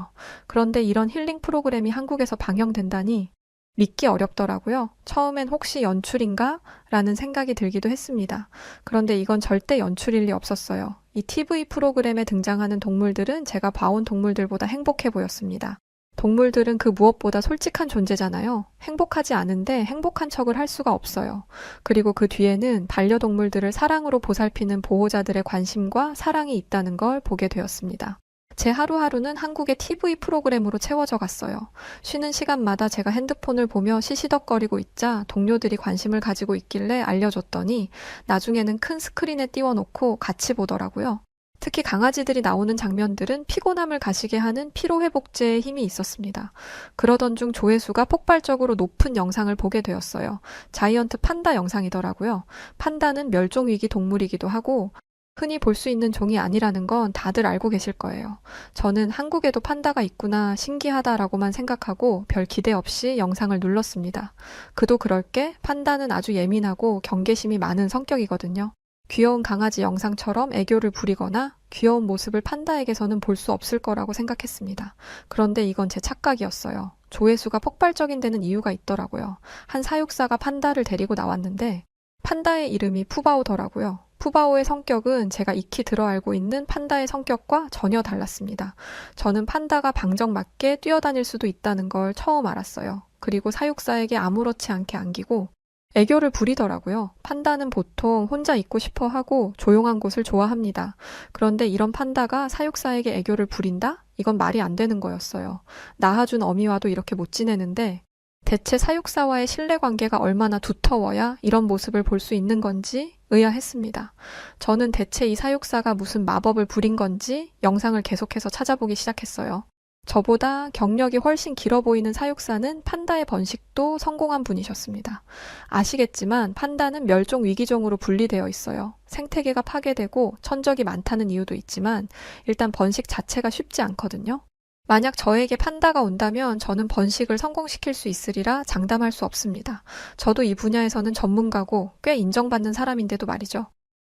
그런데 이런 힐링 프로그램이 한국에서 방영된다니 믿기 어렵더라고요. 처음엔 혹시 연출인가? 라는 생각이 들기도 했습니다. 그런데 이건 절대 연출일 리 없었어요. 이 TV 프로그램에 등장하는 동물들은 제가 봐온 동물들보다 행복해 보였습니다. 동물들은 그 무엇보다 솔직한 존재잖아요. 행복하지 않은데 행복한 척을 할 수가 없어요. 그리고 그 뒤에는 반려동물들을 사랑으로 보살피는 보호자들의 관심과 사랑이 있다는 걸 보게 되었습니다. 제 하루하루는 한국의 TV 프로그램으로 채워져 갔어요. 쉬는 시간마다 제가 핸드폰을 보며 시시덕거리고 있자 동료들이 관심을 가지고 있길래 알려줬더니 나중에는 큰 스크린에 띄워놓고 같이 보더라고요. 특히 강아지들이 나오는 장면들은 피곤함을 가시게 하는 피로회복제의 힘이 있었습니다. 그러던 중 조회수가 폭발적으로 높은 영상을 보게 되었어요. 자이언트 판다 영상이더라고요. 판다는 멸종위기 동물이기도 하고 흔히 볼 수 있는 종이 아니라는 건 다들 알고 계실 거예요. 저는 한국에도 판다가 있구나 신기하다라고만 생각하고 별 기대 없이 영상을 눌렀습니다. 그도 그럴 게 판다는 아주 예민하고 경계심이 많은 성격이거든요. 귀여운 강아지 영상처럼 애교를 부리거나 귀여운 모습을 판다에게서는 볼 수 없을 거라고 생각했습니다. 그런데 이건 제 착각이었어요. 조회수가 폭발적인 데는 이유가 있더라고요. 한 사육사가 판다를 데리고 나왔는데 판다의 이름이 푸바오더라고요. 푸바오의 성격은 제가 익히 들어 알고 있는 판다의 성격과 전혀 달랐습니다. 저는 판다가 방정맞게 뛰어다닐 수도 있다는 걸 처음 알았어요. 그리고 사육사에게 아무렇지 않게 안기고 애교를 부리더라고요. 판다는 보통 혼자 있고 싶어 하고 조용한 곳을 좋아합니다. 그런데 이런 판다가 사육사에게 애교를 부린다? 이건 말이 안 되는 거였어요. 낳아준 어미와도 이렇게 못 지내는데 대체 사육사와의 신뢰관계가 얼마나 두터워야 이런 모습을 볼 수 있는 건지 의아했습니다. 저는 대체 이 사육사가 무슨 마법을 부린 건지 영상을 계속해서 찾아보기 시작했어요. 저보다 경력이 훨씬 길어 보이는 사육사는 판다의 번식도 성공한 분이셨습니다. 아시겠지만 판다는 멸종 위기종으로 분리되어 있어요. 생태계가 파괴되고 천적이 많다는 이유도 있지만 일단 번식 자체가 쉽지 않거든요. 만약 저에게 판다가 온다면 저는 번식을 성공시킬 수 있으리라 장담할 수 없습니다. 저도 이 분야에서는 전문가고 꽤 인정받는 사람인데도 말이죠.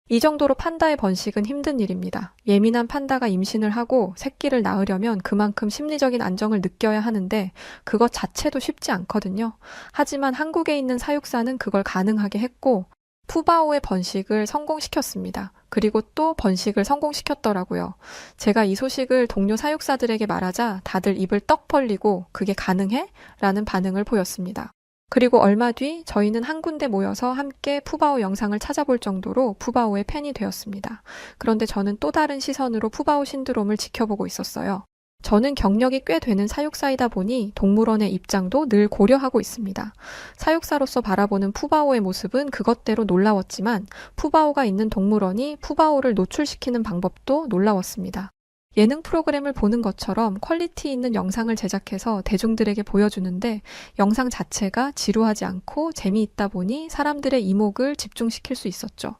이 정도로 판다의 번식은 힘든 일입니다. 예민한 판다가 임신을 하고 새끼를 낳으려면 그만큼 심리적인 안정을 느껴야 하는데 그것 자체도 쉽지 않거든요. 하지만 한국에 있는 사육사는 그걸 가능하게 했고 푸바오의 번식을 성공시켰습니다. 그리고 또 번식을 성공시켰더라고요. 제가 이 소식을 동료 사육사들에게 말하자 다들 입을 떡 벌리고 그게 가능해? 라는 반응을 보였습니다. 그리고 얼마 뒤 저희는 한 군데 모여서 함께 푸바오 영상을 찾아볼 정도로 푸바오의 팬이 되었습니다. 그런데 저는 또 다른 시선으로 푸바오 신드롬을 지켜보고 있었어요. 저는 경력이 꽤 되는 사육사이다 보니 동물원의 입장도 늘 고려하고 있습니다. 사육사로서 바라보는 푸바오의 모습은 그것대로 놀라웠지만 푸바오가 있는 동물원이 푸바오를 노출시키는 방법도 놀라웠습니다. 예능 프로그램을 보는 것처럼 퀄리티 있는 영상을 제작해서 대중들에게 보여주는데 영상 자체가 지루하지 않고 재미있다 보니 사람들의 이목을 집중시킬 수 있었죠.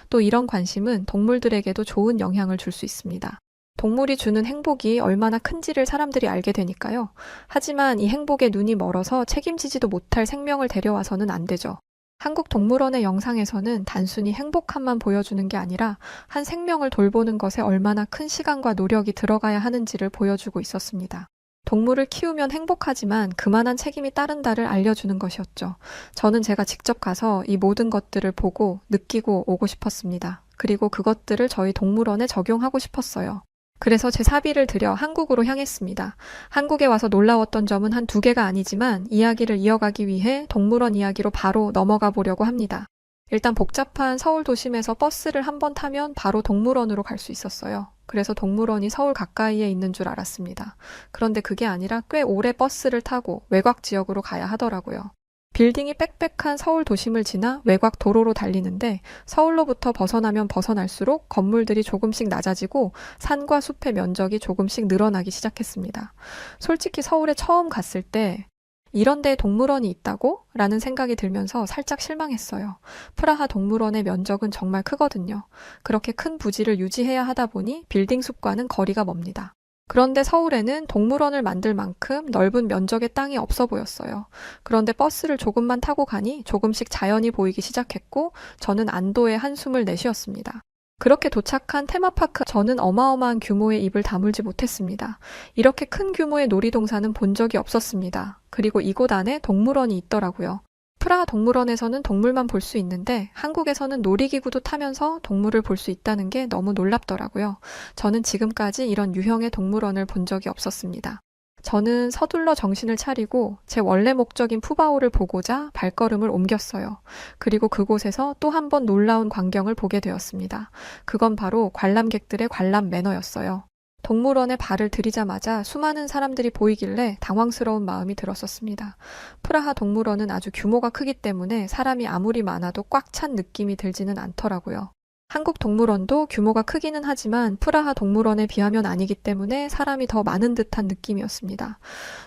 또 이런 관심은 동물들에게도 좋은 영향을 줄 수 있습니다. 동물이 주는 행복이 얼마나 큰지를 사람들이 알게 되니까요. 하지만 이 행복에 눈이 멀어서 책임지지도 못할 생명을 데려와서는 안 되죠. 한국 동물원의 영상에서는 단순히 행복함만 보여주는 게 아니라 한 생명을 돌보는 것에 얼마나 큰 시간과 노력이 들어가야 하는지를 보여주고 있었습니다. 동물을 키우면 행복하지만 그만한 책임이 따른다를 알려주는 것이었죠. 저는 제가 직접 가서 이 모든 것들을 보고 느끼고 오고 싶었습니다. 그리고 그것들을 저희 동물원에 적용하고 싶었어요. 그래서 제 사비를 들여 한국으로 향했습니다. 한국에 와서 놀라웠던 점은 한 2개가 아니지만 이야기를 이어가기 위해 동물원 이야기로 바로 넘어가 보려고 합니다. 일단 복잡한 서울 도심에서 버스를 한 번 타면 바로 동물원으로 갈 수 있었어요. 그래서 동물원이 서울 가까이에 있는 줄 알았습니다. 그런데 그게 아니라 꽤 오래 버스를 타고 외곽 지역으로 가야 하더라고요. 빌딩이 빽빽한 서울 도심을 지나 외곽 도로로 달리는데 서울로부터 벗어나면 벗어날수록 건물들이 조금씩 낮아지고 산과 숲의 면적이 조금씩 늘어나기 시작했습니다. 솔직히 서울에 처음 갔을 때 이런 데에 동물원이 있다고? 라는 생각이 들면서 살짝 실망했어요. 프라하 동물원의 면적은 정말 크거든요. 그렇게 큰 부지를 유지해야 하다 보니 빌딩 숲과는 거리가 멉니다. 그런데 서울에는 동물원을 만들 만큼 넓은 면적의 땅이 없어 보였어요. 그런데 버스를 조금만 타고 가니 조금씩 자연이 보이기 시작했고 저는 안도의 한숨을 내쉬었습니다. 그렇게 도착한 테마파크 저는 어마어마한 규모의 입을 다물지 못했습니다. 이렇게 큰 규모의 놀이동산은 본 적이 없었습니다. 그리고 이곳 안에 동물원이 있더라고요. 프라하 동물원에서는 동물만 볼 수 있는데 한국에서는 놀이기구도 타면서 동물을 볼 수 있다는 게 너무 놀랍더라고요. 저는 지금까지 이런 유형의 동물원을 본 적이 없었습니다. 저는 서둘러 정신을 차리고 제 원래 목적인 푸바오를 보고자 발걸음을 옮겼어요. 그리고 그곳에서 또 한 번 놀라운 광경을 보게 되었습니다. 그건 바로 관람객들의 관람 매너였어요. 동물원에 발을 들이자마자 수많은 사람들이 보이길래 당황스러운 마음이 들었었습니다. 프라하 동물원은 아주 규모가 크기 때문에 사람이 아무리 많아도 꽉 찬 느낌이 들지는 않더라고요. 한국 동물원도 규모가 크기는 하지만 프라하 동물원에 비하면 아니기 때문에 사람이 더 많은 듯한 느낌이었습니다.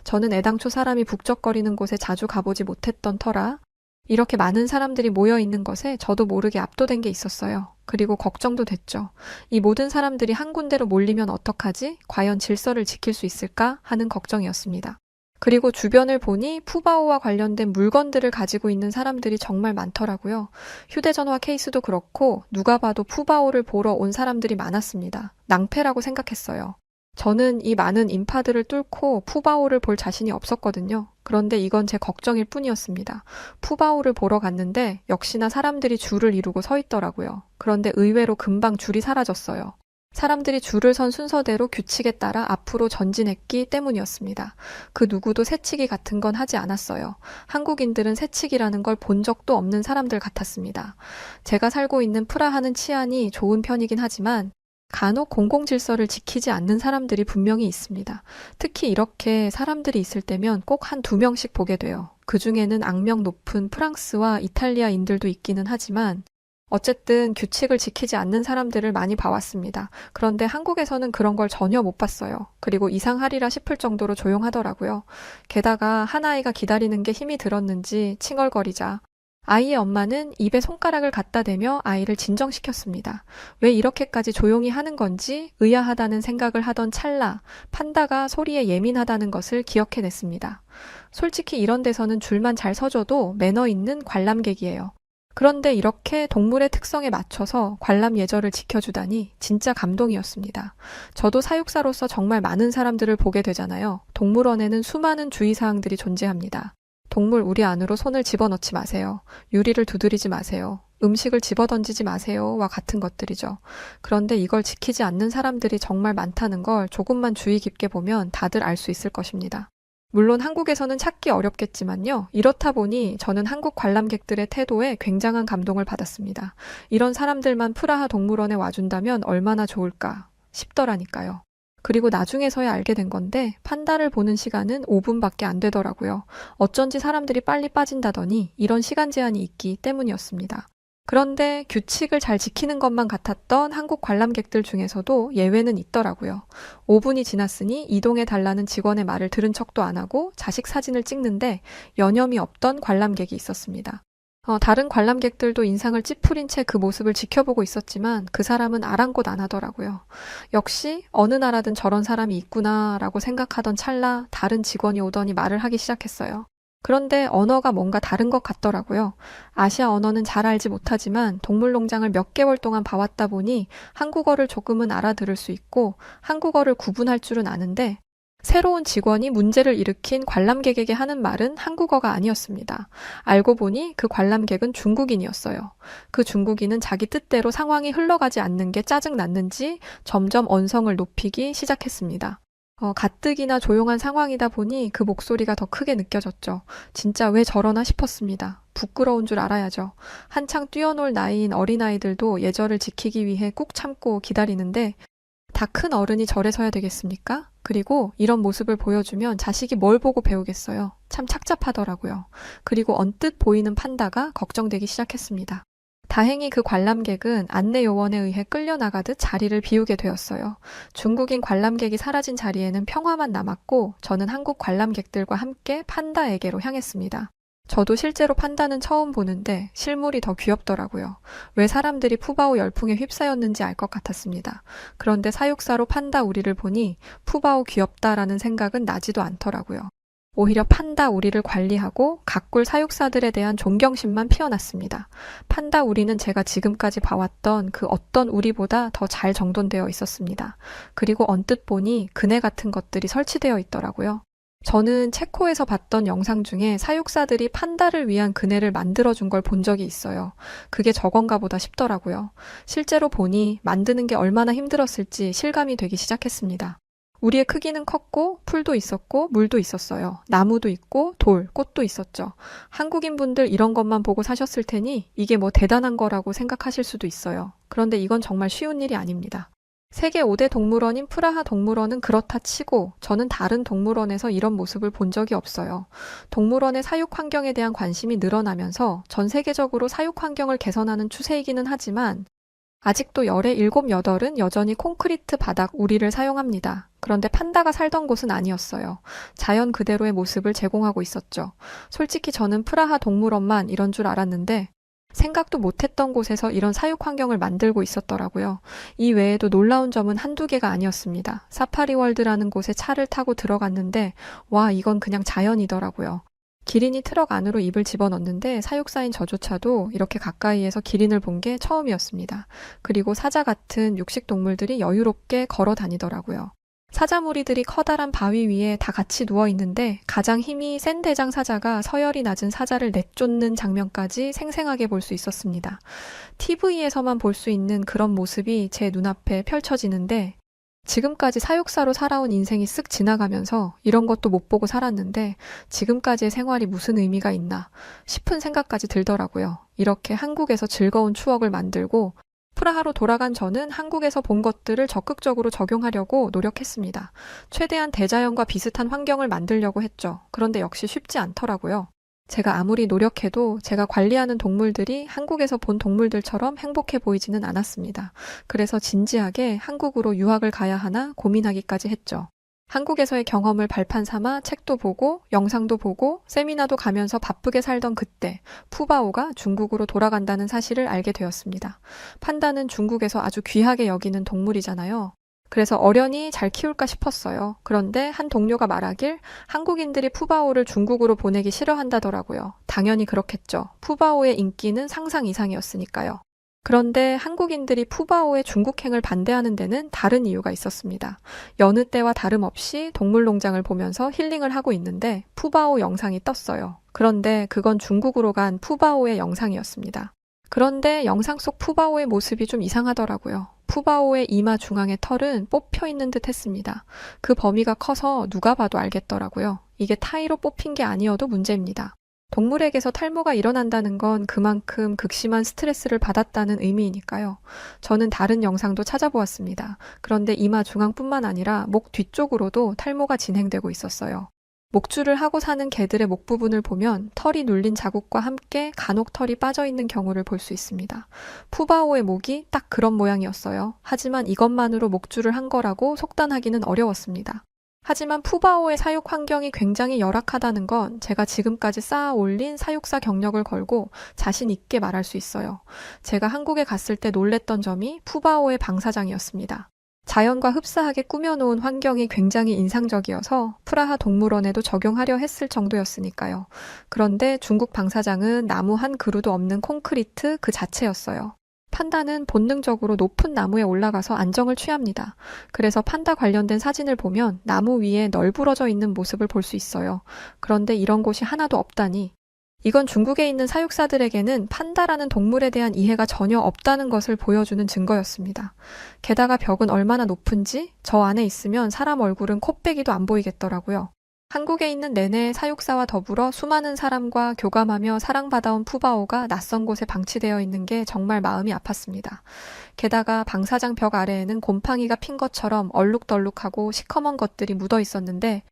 저는 애당초 사람이 북적거리는 곳에 자주 가보지 못했던 터라 이렇게 많은 사람들이 모여 있는 것에 저도 모르게 압도된 게 있었어요. 그리고 걱정도 됐죠. 이 모든 사람들이 한 군데로 몰리면 어떡하지? 과연 질서를 지킬 수 있을까? 하는 걱정이었습니다. 그리고 주변을 보니 푸바오와 관련된 물건들을 가지고 있는 사람들이 정말 많더라고요. 휴대전화 케이스도 그렇고 누가 봐도 푸바오를 보러 온 사람들이 많았습니다. 낭패라고 생각했어요. 저는 이 많은 인파들을 뚫고 푸바오를 볼 자신이 없었거든요. 그런데 이건 제 걱정일 뿐이었습니다. 푸바오를 보러 갔는데 역시나 사람들이 줄을 이루고 서 있더라고요. 그런데 의외로 금방 줄이 사라졌어요. 사람들이 줄을 선 순서대로 규칙에 따라 앞으로 전진했기 때문이었습니다. 그 누구도 새치기 같은 건 하지 않았어요. 한국인들은 새치기라는 걸 본 적도 없는 사람들 같았습니다. 제가 살고 있는 프라하는 치안이 좋은 편이긴 하지만 간혹 공공질서를 지키지 않는 사람들이 분명히 있습니다. 특히 이렇게 사람들이 있을 때면 꼭 한 두 명씩 보게 돼요. 그 중에는 악명 높은 프랑스와 이탈리아인들도 있기는 하지만 어쨌든 규칙을 지키지 않는 사람들을 많이 봐왔습니다. 그런데 한국에서는 그런 걸 전혀 못 봤어요. 그리고 이상하리라 싶을 정도로 조용하더라고요. 게다가 한 아이가 기다리는 게 힘이 들었는지 칭얼거리자 아이의 엄마는 입에 손가락을 갖다 대며 아이를 진정시켰습니다. 왜 이렇게까지 조용히 하는 건지 의아하다는 생각을 하던 찰나 판다가 소리에 예민하다는 것을 기억해냈습니다. 솔직히 이런 데서는 줄만 잘 서줘도 매너 있는 관람객이에요. 그런데 이렇게 동물의 특성에 맞춰서 관람 예절을 지켜주다니 진짜 감동이었습니다. 저도 사육사로서 정말 많은 사람들을 보게 되잖아요. 동물원에는 수많은 주의사항들이 존재합니다. 동물 우리 안으로 손을 집어넣지 마세요. 유리를 두드리지 마세요. 음식을 집어던지지 마세요와 같은 것들이죠. 그런데 이걸 지키지 않는 사람들이 정말 많다는 걸 조금만 주의 깊게 보면 다들 알 수 있을 것입니다. 물론 한국에서는 찾기 어렵겠지만요. 이렇다 보니 저는 한국 관람객들의 태도에 굉장한 감동을 받았습니다. 이런 사람들만 프라하 동물원에 와준다면 얼마나 좋을까 싶더라니까요. 그리고 나중에서야 알게 된 건데 판다를 보는 시간은 5분밖에 안 되더라고요. 어쩐지 사람들이 빨리 빠진다더니 이런 시간 제한이 있기 때문이었습니다. 그런데 규칙을 잘 지키는 것만 같았던 한국 관람객들 중에서도 예외는 있더라고요. 5분이 지났으니 이동해 달라는 직원의 말을 들은 척도 안 하고 자식 사진을 찍는데 여념이 없던 관람객이 있었습니다. 다른 관람객들도 인상을 찌푸린 채 그 모습을 지켜보고 있었지만 그 사람은 아랑곳 안 하더라고요. 역시 어느 나라든 저런 사람이 있구나라고 생각하던 찰나 다른 직원이 오더니 말을 하기 시작했어요. 그런데 언어가 뭔가 다른 것 같더라고요. 아시아 언어는 잘 알지 못하지만 동물농장을 몇 개월 동안 봐왔다 보니 한국어를 조금은 알아들을 수 있고 한국어를 구분할 줄은 아는데 새로운 직원이 문제를 일으킨 관람객에게 하는 말은 한국어가 아니었습니다. 알고 보니 그 관람객은 중국인이었어요. 그 중국인은 자기 뜻대로 상황이 흘러가지 않는 게 짜증났는지 점점 언성을 높이기 시작했습니다. 가뜩이나 조용한 상황이다 보니 그 목소리가 더 크게 느껴졌죠. 진짜 왜 저러나 싶었습니다. 부끄러운 줄 알아야죠. 한창 뛰어놀 나이인 어린아이들도 예절을 지키기 위해 꾹 참고 기다리는데 다 큰 어른이 절에 서야 되겠습니까? 그리고 이런 모습을 보여주면 자식이 뭘 보고 배우겠어요. 참 착잡하더라고요. 그리고 언뜻 보이는 판다가 걱정되기 시작했습니다. 다행히 그 관람객은 안내 요원에 의해 끌려나가듯 자리를 비우게 되었어요. 중국인 관람객이 사라진 자리에는 평화만 남았고 저는 한국 관람객들과 함께 판다에게로 향했습니다. 저도 실제로 판다는 처음 보는데 실물이 더 귀엽더라고요. 왜 사람들이 푸바오 열풍에 휩싸였는지 알 것 같았습니다. 그런데 사육사로 판다 우리를 보니 푸바오 귀엽다라는 생각은 나지도 않더라고요. 오히려 판다 우리를 관리하고 가꿀 사육사들에 대한 존경심만 피어났습니다. 판다 우리는 제가 지금까지 봐왔던 그 어떤 우리보다 더 잘 정돈되어 있었습니다. 그리고 언뜻 보니 그네 같은 것들이 설치되어 있더라고요. 저는 체코에서 봤던 영상 중에 사육사들이 판다를 위한 그네를 만들어준 걸 본 적이 있어요. 그게 저건가 보다 싶더라고요. 실제로 보니 만드는 게 얼마나 힘들었을지 실감이 되기 시작했습니다. 우리의 크기는 컸고 풀도 있었고 물도 있었어요. 나무도 있고 돌, 꽃도 있었죠. 한국인분들 이런 것만 보고 사셨을 테니 이게 뭐 대단한 거라고 생각하실 수도 있어요. 그런데 이건 정말 쉬운 일이 아닙니다. 세계 5대 동물원인 프라하 동물원은 그렇다 치고 저는 다른 동물원에서 이런 모습을 본 적이 없어요. 동물원의 사육 환경에 대한 관심이 늘어나면서 전 세계적으로 사육 환경을 개선하는 추세이기는 하지만 아직도 열의 7, 8은 여전히 콘크리트 바닥 우리를 사용합니다. 그런데 판다가 살던 곳은 아니었어요. 자연 그대로의 모습을 제공하고 있었죠. 솔직히 저는 프라하 동물원만 이런 줄 알았는데 생각도 못했던 곳에서 이런 사육 환경을 만들고 있었더라고요. 이 외에도 놀라운 점은 한두 개가 아니었습니다. 사파리월드라는 곳에 차를 타고 들어갔는데 와, 이건 그냥 자연이더라고요. 기린이 트럭 안으로 입을 집어넣는데 사육사인 저조차도 이렇게 가까이에서 기린을 본 게 처음이었습니다. 그리고 사자 같은 육식 동물들이 여유롭게 걸어 다니더라고요. 사자무리들이 커다란 바위 위에 다 같이 누워 있는데 가장 힘이 센 대장 사자가 서열이 낮은 사자를 내쫓는 장면까지 생생하게 볼 수 있었습니다. TV에서만 볼 수 있는 그런 모습이 제 눈앞에 펼쳐지는데 지금까지 사육사로 살아온 인생이 쓱 지나가면서 이런 것도 못 보고 살았는데 지금까지의 생활이 무슨 의미가 있나 싶은 생각까지 들더라고요. 이렇게 한국에서 즐거운 추억을 만들고 프라하로 돌아간 저는 한국에서 본 것들을 적극적으로 적용하려고 노력했습니다. 최대한 대자연과 비슷한 환경을 만들려고 했죠. 그런데 역시 쉽지 않더라고요. 제가 아무리 노력해도 제가 관리하는 동물들이 한국에서 본 동물들처럼 행복해 보이지는 않았습니다. 그래서 진지하게 한국으로 유학을 가야 하나 고민하기까지 했죠. 한국에서의 경험을 발판 삼아 책도 보고 영상도 보고 세미나도 가면서 바쁘게 살던 그때 푸바오가 중국으로 돌아간다는 사실을 알게 되었습니다. 판다는 중국에서 아주 귀하게 여기는 동물이잖아요. 그래서 어련히 잘 키울까 싶었어요. 그런데 한 동료가 말하길 한국인들이 푸바오를 중국으로 보내기 싫어한다더라고요. 당연히 그렇겠죠. 푸바오의 인기는 상상 이상이었으니까요. 그런데 한국인들이 푸바오의 중국행을 반대하는 데는 다른 이유가 있었습니다. 여느 때와 다름없이 동물농장을 보면서 힐링을 하고 있는데 푸바오 영상이 떴어요. 그런데 그건 중국으로 간 푸바오의 영상이었습니다. 그런데 영상 속 푸바오의 모습이 좀 이상하더라고요. 푸바오의 이마 중앙의 털은 뽑혀 있는 듯 했습니다. 그 범위가 커서 누가 봐도 알겠더라고요. 이게 타이로 뽑힌 게 아니어도 문제입니다. 동물에게서 탈모가 일어난다는 건 그만큼 극심한 스트레스를 받았다는 의미이니까요. 저는 다른 영상도 찾아보았습니다. 그런데 이마 중앙뿐만 아니라 목 뒤쪽으로도 탈모가 진행되고 있었어요. 목줄을 하고 사는 개들의 목 부분을 보면 털이 눌린 자국과 함께 간혹 털이 빠져있는 경우를 볼 수 있습니다. 푸바오의 목이 딱 그런 모양이었어요. 하지만 이것만으로 목줄을 한 거라고 속단하기는 어려웠습니다. 하지만 푸바오의 사육 환경이 굉장히 열악하다는 건 제가 지금까지 쌓아 올린 사육사 경력을 걸고 자신 있게 말할 수 있어요. 제가 한국에 갔을 때 놀랬던 점이 푸바오의 방사장이었습니다. 자연과 흡사하게 꾸며놓은 환경이 굉장히 인상적이어서 프라하 동물원에도 적용하려 했을 정도였으니까요. 그런데 중국 방사장은 나무 한 그루도 없는 콘크리트 그 자체였어요. 판다는 본능적으로 높은 나무에 올라가서 안정을 취합니다. 그래서 판다 관련된 사진을 보면 나무 위에 널브러져 있는 모습을 볼 수 있어요. 그런데 이런 곳이 하나도 없다니 이건 중국에 있는 사육사들에게는 판다라는 동물에 대한 이해가 전혀 없다는 것을 보여주는 증거였습니다. 게다가 벽은 얼마나 높은지 저 안에 있으면 사람 얼굴은 코빼기도 안 보이겠더라고요. 한국에 있는 내내 사육사와 더불어 수많은 사람과 교감하며 사랑받아온 푸바오가 낯선 곳에 방치되어 있는 게 정말 마음이 아팠습니다. 게다가 방사장 벽 아래에는 곰팡이가 핀 것처럼 얼룩덜룩하고 시커먼 것들이 묻어 있었는데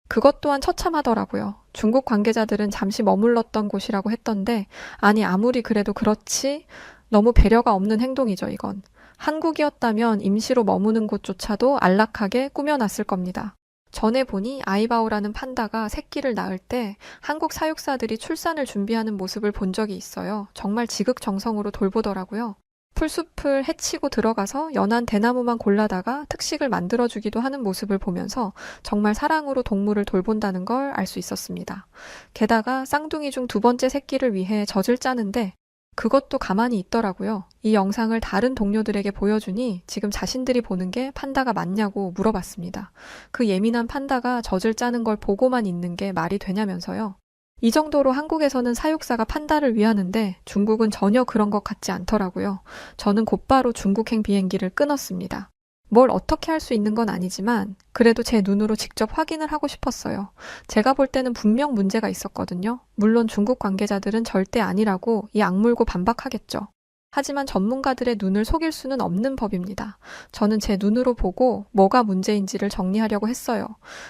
그것 또한 처참하더라고요. 중국 관계자들은 잠시 머물렀던 곳이라고 했던데 아니 아무리 그래도 그렇지 너무 배려가 없는 행동이죠 이건. 한국이었다면 임시로 머무는 곳조차도 안락하게 꾸며놨을 겁니다. 전에 보니 아이바오라는 판다가 새끼를 낳을 때 한국 사육사들이 출산을 준비하는 모습을 본 적이 있어요. 정말 지극정성으로 돌보더라고요. 풀숲을 헤치고 들어가서 연한 대나무만 골라다가 특식을 만들어주기도 하는 모습을 보면서 정말 사랑으로 동물을 돌본다는 걸 알 수 있었습니다. 게다가 쌍둥이 중 두 번째 새끼를 위해 젖을 짜는데 그것도 가만히 있더라고요. 이 영상을 다른 동료들에게 보여주니 지금 자신들이 보는 게 판다가 맞냐고 물어봤습니다. 그 예민한 판다가 젖을 짜는 걸 보고만 있는 게 말이 되냐면서요. 이 정도로 한국에서는 사육사가 판다를 위하는데 중국은 전혀 그런 것 같지 않더라고요. 저는 곧바로 중국행 비행기를 끊었습니다. 뭘 어떻게 할 수 있는 건 아니지만 그래도 제 눈으로 직접 확인을 하고 싶었어요. 제가 볼 때는 분명 문제가 있었거든요. 물론 중국 관계자들은 절대 아니라고 이 악물고 반박하겠죠. 하지만 전문가들의 눈을 속일 수는 없는 법입니다. 저는 제 눈으로 보고 뭐가 문제인지를 정리하려고 했어요.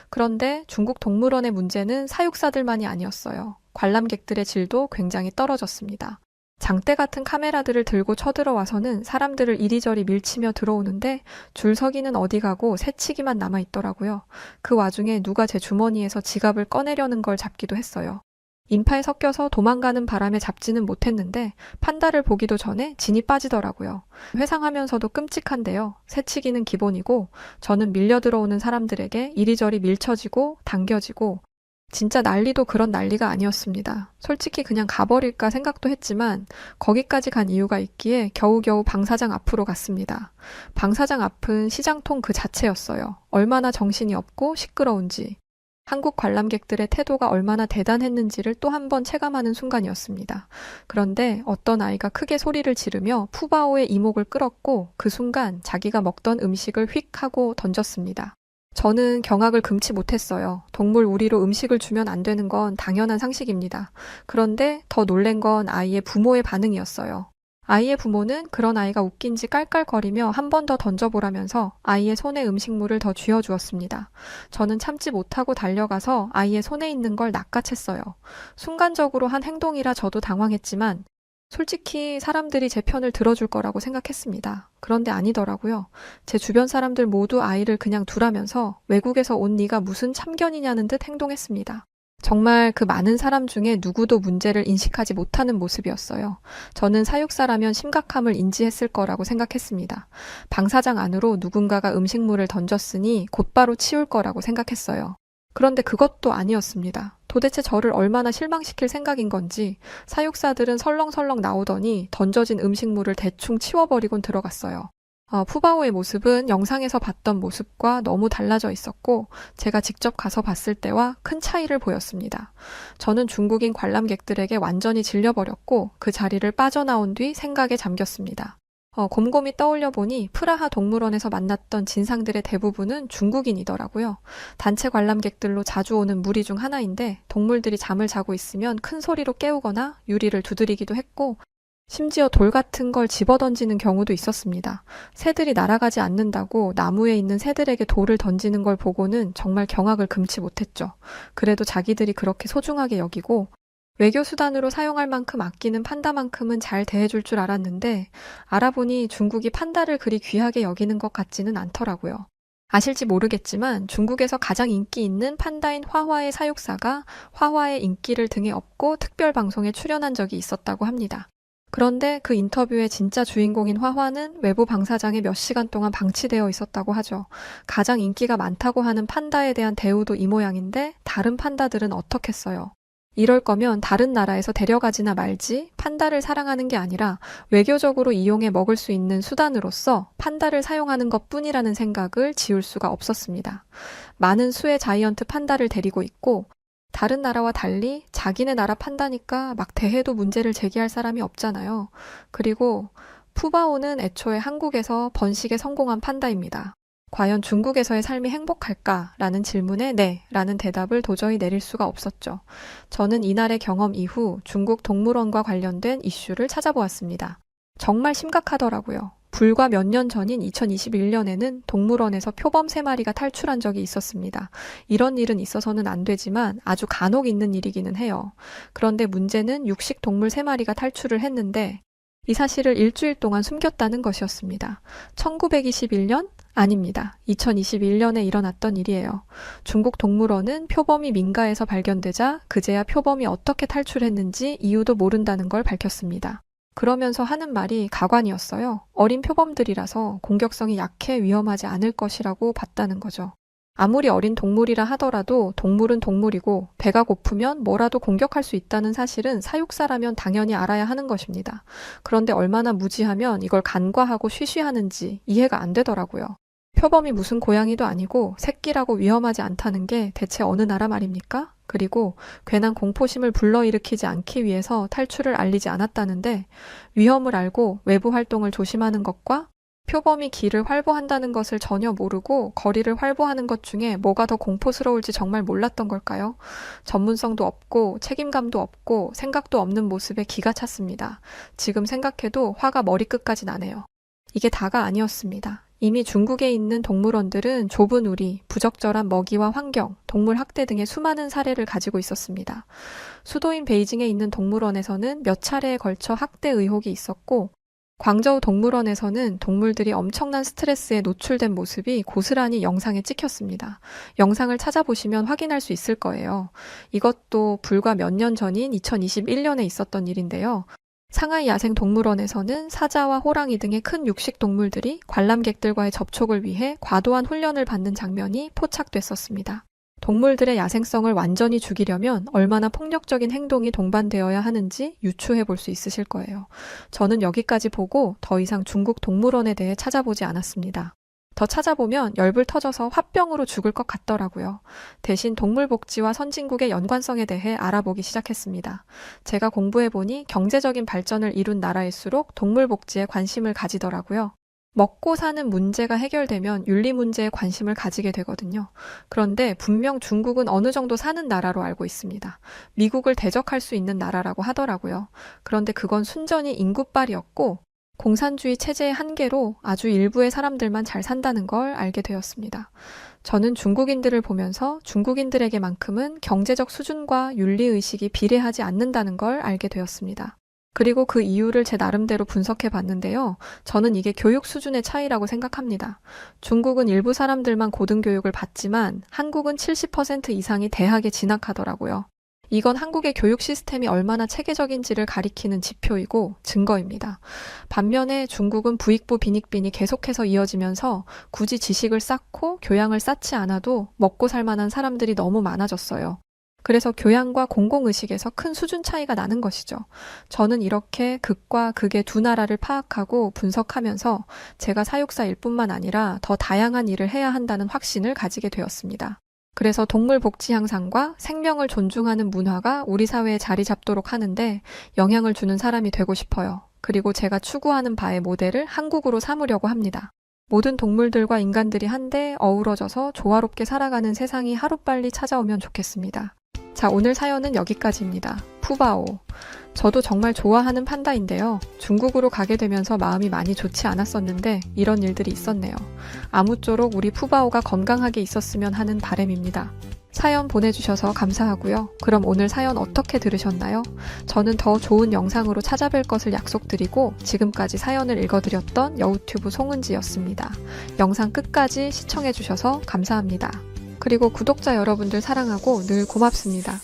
그런데 중국 동물원의 문제는 사육사들만이 아니었어요. 관람객들의 질도 굉장히 떨어졌습니다. 장대 같은 카메라들을 들고 쳐들어와서는 사람들을 이리저리 밀치며 들어오는데 줄 서기는 어디 가고 새치기만 남아있더라고요. 그 와중에 누가 제 주머니에서 지갑을 꺼내려는 걸 잡기도 했어요. 인파에 섞여서 도망가는 바람에 잡지는 못했는데 판다를 보기도 전에 진이 빠지더라고요. 회상하면서도 끔찍한데요. 새치기는 기본이고 저는 밀려 들어오는 사람들에게 이리저리 밀쳐지고 당겨지고 진짜 난리도 그런 난리가 아니었습니다. 솔직히 그냥 가버릴까 생각도 했지만 거기까지 간 이유가 있기에 겨우겨우 방사장 앞으로 갔습니다. 방사장 앞은 시장통 그 자체였어요. 얼마나 정신이 없고 시끄러운지. 한국 관람객들의 태도가 얼마나 대단했는지를 또 한 번 체감하는 순간이었습니다. 그런데 어떤 아이가 크게 소리를 지르며 푸바오의 이목을 끌었고 그 순간 자기가 먹던 음식을 휙 하고 던졌습니다. 저는 경악을 금치 못했어요. 동물 우리로 음식을 주면 안 되는 건 당연한 상식입니다. 그런데 더 놀란 건 아이의 부모의 반응이었어요. 아이의 부모는 그런 아이가 웃긴지 깔깔거리며 한 번 더 던져보라면서 아이의 손에 음식물을 더 쥐어주었습니다. 저는 참지 못하고 달려가서 아이의 손에 있는 걸 낚아챘어요. 순간적으로 한 행동이라 저도 당황했지만 솔직히 사람들이 제 편을 들어줄 거라고 생각했습니다. 그런데 아니더라고요. 제 주변 사람들 모두 아이를 그냥 두라면서 외국에서 온 네가 무슨 참견이냐는 듯 행동했습니다. 정말 그 많은 사람 중에 누구도 문제를 인식하지 못하는 모습이었어요. 저는 사육사라면 심각함을 인지했을 거라고 생각했습니다. 방사장 안으로 누군가가 음식물을 던졌으니 곧바로 치울 거라고 생각했어요. 그런데 그것도 아니었습니다. 도대체 저를 얼마나 실망시킬 생각인 건지 사육사들은 설렁설렁 나오더니 던져진 음식물을 대충 치워버리곤 들어갔어요. 푸바오의 모습은 영상에서 봤던 모습과 너무 달라져 있었고 제가 직접 가서 봤을 때와 큰 차이를 보였습니다. 저는 중국인 관람객들에게 완전히 질려버렸고 그 자리를 빠져나온 뒤 생각에 잠겼습니다. 곰곰이 떠올려 보니 프라하 동물원에서 만났던 진상들의 대부분은 중국인이더라고요. 단체 관람객들로 자주 오는 무리 중 하나인데 동물들이 잠을 자고 있으면 큰 소리로 깨우거나 유리를 두드리기도 했고 심지어 돌 같은 걸 집어던지는 경우도 있었습니다. 새들이 날아가지 않는다고 나무에 있는 새들에게 돌을 던지는 걸 보고는 정말 경악을 금치 못했죠. 그래도 자기들이 그렇게 소중하게 여기고 외교 수단으로 사용할 만큼 아끼는 판다만큼은 잘 대해줄 줄 알았는데 알아보니 중국이 판다를 그리 귀하게 여기는 것 같지는 않더라고요. 아실지 모르겠지만 중국에서 가장 인기 있는 판다인 화화의 사육사가 화화의 인기를 등에 업고 특별 방송에 출연한 적이 있었다고 합니다. 그런데 그 인터뷰의 진짜 주인공인 화화는 외부 방사장에 몇 시간 동안 방치되어 있었다고 하죠. 가장 인기가 많다고 하는 판다에 대한 대우도 이 모양인데 다른 판다들은 어떻겠어요? 이럴 거면 다른 나라에서 데려가지나 말지 판다를 사랑하는 게 아니라 외교적으로 이용해 먹을 수 있는 수단으로서 판다를 사용하는 것뿐이라는 생각을 지울 수가 없었습니다. 많은 수의 자이언트 판다를 데리고 있고 다른 나라와 달리 자기네 나라 판다니까 막 대해도 문제를 제기할 사람이 없잖아요. 그리고 푸바오는 애초에 한국에서 번식에 성공한 판다입니다. 과연 중국에서의 삶이 행복할까? 라는 질문에 네, 라는 대답을 도저히 내릴 수가 없었죠. 저는 이날의 경험 이후 중국 동물원과 관련된 이슈를 찾아보았습니다. 정말 심각하더라고요. 불과 몇 년 전인 2021년에는 동물원에서 표범 3마리가 탈출한 적이 있었습니다. 이런 일은 있어서는 안 되지만 아주 간혹 있는 일이기는 해요. 그런데 문제는 육식 동물 3마리가 탈출을 했는데 이 사실을 일주일 동안 숨겼다는 것이었습니다. 1921년? 아닙니다. 2021년에 일어났던 일이에요. 중국 동물원은 표범이 민가에서 발견되자 그제야 표범이 어떻게 탈출했는지 이유도 모른다는 걸 밝혔습니다. 그러면서 하는 말이 가관이었어요. 어린 표범들이라서 공격성이 약해 위험하지 않을 것이라고 봤다는 거죠. 아무리 어린 동물이라 하더라도 동물은 동물이고 배가 고프면 뭐라도 공격할 수 있다는 사실은 사육사라면 당연히 알아야 하는 것입니다. 그런데 얼마나 무지하면 이걸 간과하고 쉬쉬하는지 이해가 안 되더라고요. 표범이 무슨 고양이도 아니고 새끼라고 위험하지 않다는 게 대체 어느 나라 말입니까? 그리고 괜한 공포심을 불러일으키지 않기 위해서 탈출을 알리지 않았다는데 위험을 알고 외부 활동을 조심하는 것과 표범이 길을 활보한다는 것을 전혀 모르고 거리를 활보하는 것 중에 뭐가 더 공포스러울지 정말 몰랐던 걸까요? 전문성도 없고 책임감도 없고 생각도 없는 모습에 기가 찼습니다. 지금 생각해도 화가 머리끝까지 나네요. 이게 다가 아니었습니다. 이미 중국에 있는 동물원들은 좁은 우리, 부적절한 먹이와 환경, 동물 학대 등의 수많은 사례를 가지고 있었습니다. 수도인 베이징에 있는 동물원에서는 몇 차례에 걸쳐 학대 의혹이 있었고, 광저우 동물원에서는 동물들이 엄청난 스트레스에 노출된 모습이 고스란히 영상에 찍혔습니다. 영상을 찾아보시면 확인할 수 있을 거예요. 이것도 불과 몇 년 전인 2021년에 있었던 일인데요. 상하이 야생동물원에서는 사자와 호랑이 등의 큰 육식동물들이 관람객들과의 접촉을 위해 과도한 훈련을 받는 장면이 포착됐었습니다. 동물들의 야생성을 완전히 죽이려면 얼마나 폭력적인 행동이 동반되어야 하는지 유추해 볼 수 있으실 거예요. 저는 여기까지 보고 더 이상 중국 동물원에 대해 찾아보지 않았습니다. 더 찾아보면 열불 터져서 화병으로 죽을 것 같더라고요. 대신 동물복지와 선진국의 연관성에 대해 알아보기 시작했습니다. 제가 공부해보니 경제적인 발전을 이룬 나라일수록 동물복지에 관심을 가지더라고요. 먹고 사는 문제가 해결되면 윤리 문제에 관심을 가지게 되거든요. 그런데 분명 중국은 어느 정도 사는 나라로 알고 있습니다. 미국을 대적할 수 있는 나라라고 하더라고요. 그런데 그건 순전히 인구빨이었고 공산주의 체제의 한계로 아주 일부의 사람들만 잘 산다는 걸 알게 되었습니다. 저는 중국인들을 보면서 중국인들에게만큼은 경제적 수준과 윤리의식이 비례하지 않는다는 걸 알게 되었습니다. 그리고 그 이유를 제 나름대로 분석해 봤는데요. 저는 이게 교육 수준의 차이라고 생각합니다. 중국은 일부 사람들만 고등교육을 받지만 한국은 70% 이상이 대학에 진학하더라고요. 이건 한국의 교육 시스템이 얼마나 체계적인지를 가리키는 지표이고 증거입니다. 반면에 중국은 부익부 빈익빈이 계속해서 이어지면서 굳이 지식을 쌓고 교양을 쌓지 않아도 먹고 살 만한 사람들이 너무 많아졌어요. 그래서 교양과 공공의식에서 큰 수준 차이가 나는 것이죠. 저는 이렇게 극과 극의 두 나라를 파악하고 분석하면서 제가 사육사일 뿐만 아니라 더 다양한 일을 해야 한다는 확신을 가지게 되었습니다. 그래서 동물 복지 향상과 생명을 존중하는 문화가 우리 사회에 자리 잡도록 하는데 영향을 주는 사람이 되고 싶어요. 그리고 제가 추구하는 바의 모델을 한국으로 삼으려고 합니다. 모든 동물들과 인간들이 한데 어우러져서 조화롭게 살아가는 세상이 하루빨리 찾아오면 좋겠습니다. 자, 오늘 사연은 여기까지입니다. 푸바오. 저도 정말 좋아하는 판다인데요. 중국으로 가게 되면서 마음이 많이 좋지 않았었는데 이런 일들이 있었네요. 아무쪼록 우리 푸바오가 건강하게 있었으면 하는 바람입니다. 사연 보내주셔서 감사하고요. 그럼 오늘 사연 어떻게 들으셨나요? 저는 더 좋은 영상으로 찾아뵐 것을 약속드리고 지금까지 사연을 읽어드렸던 여우튜브 송은지였습니다. 영상 끝까지 시청해주셔서 감사합니다. 그리고 구독자 여러분들 사랑하고 늘 고맙습니다.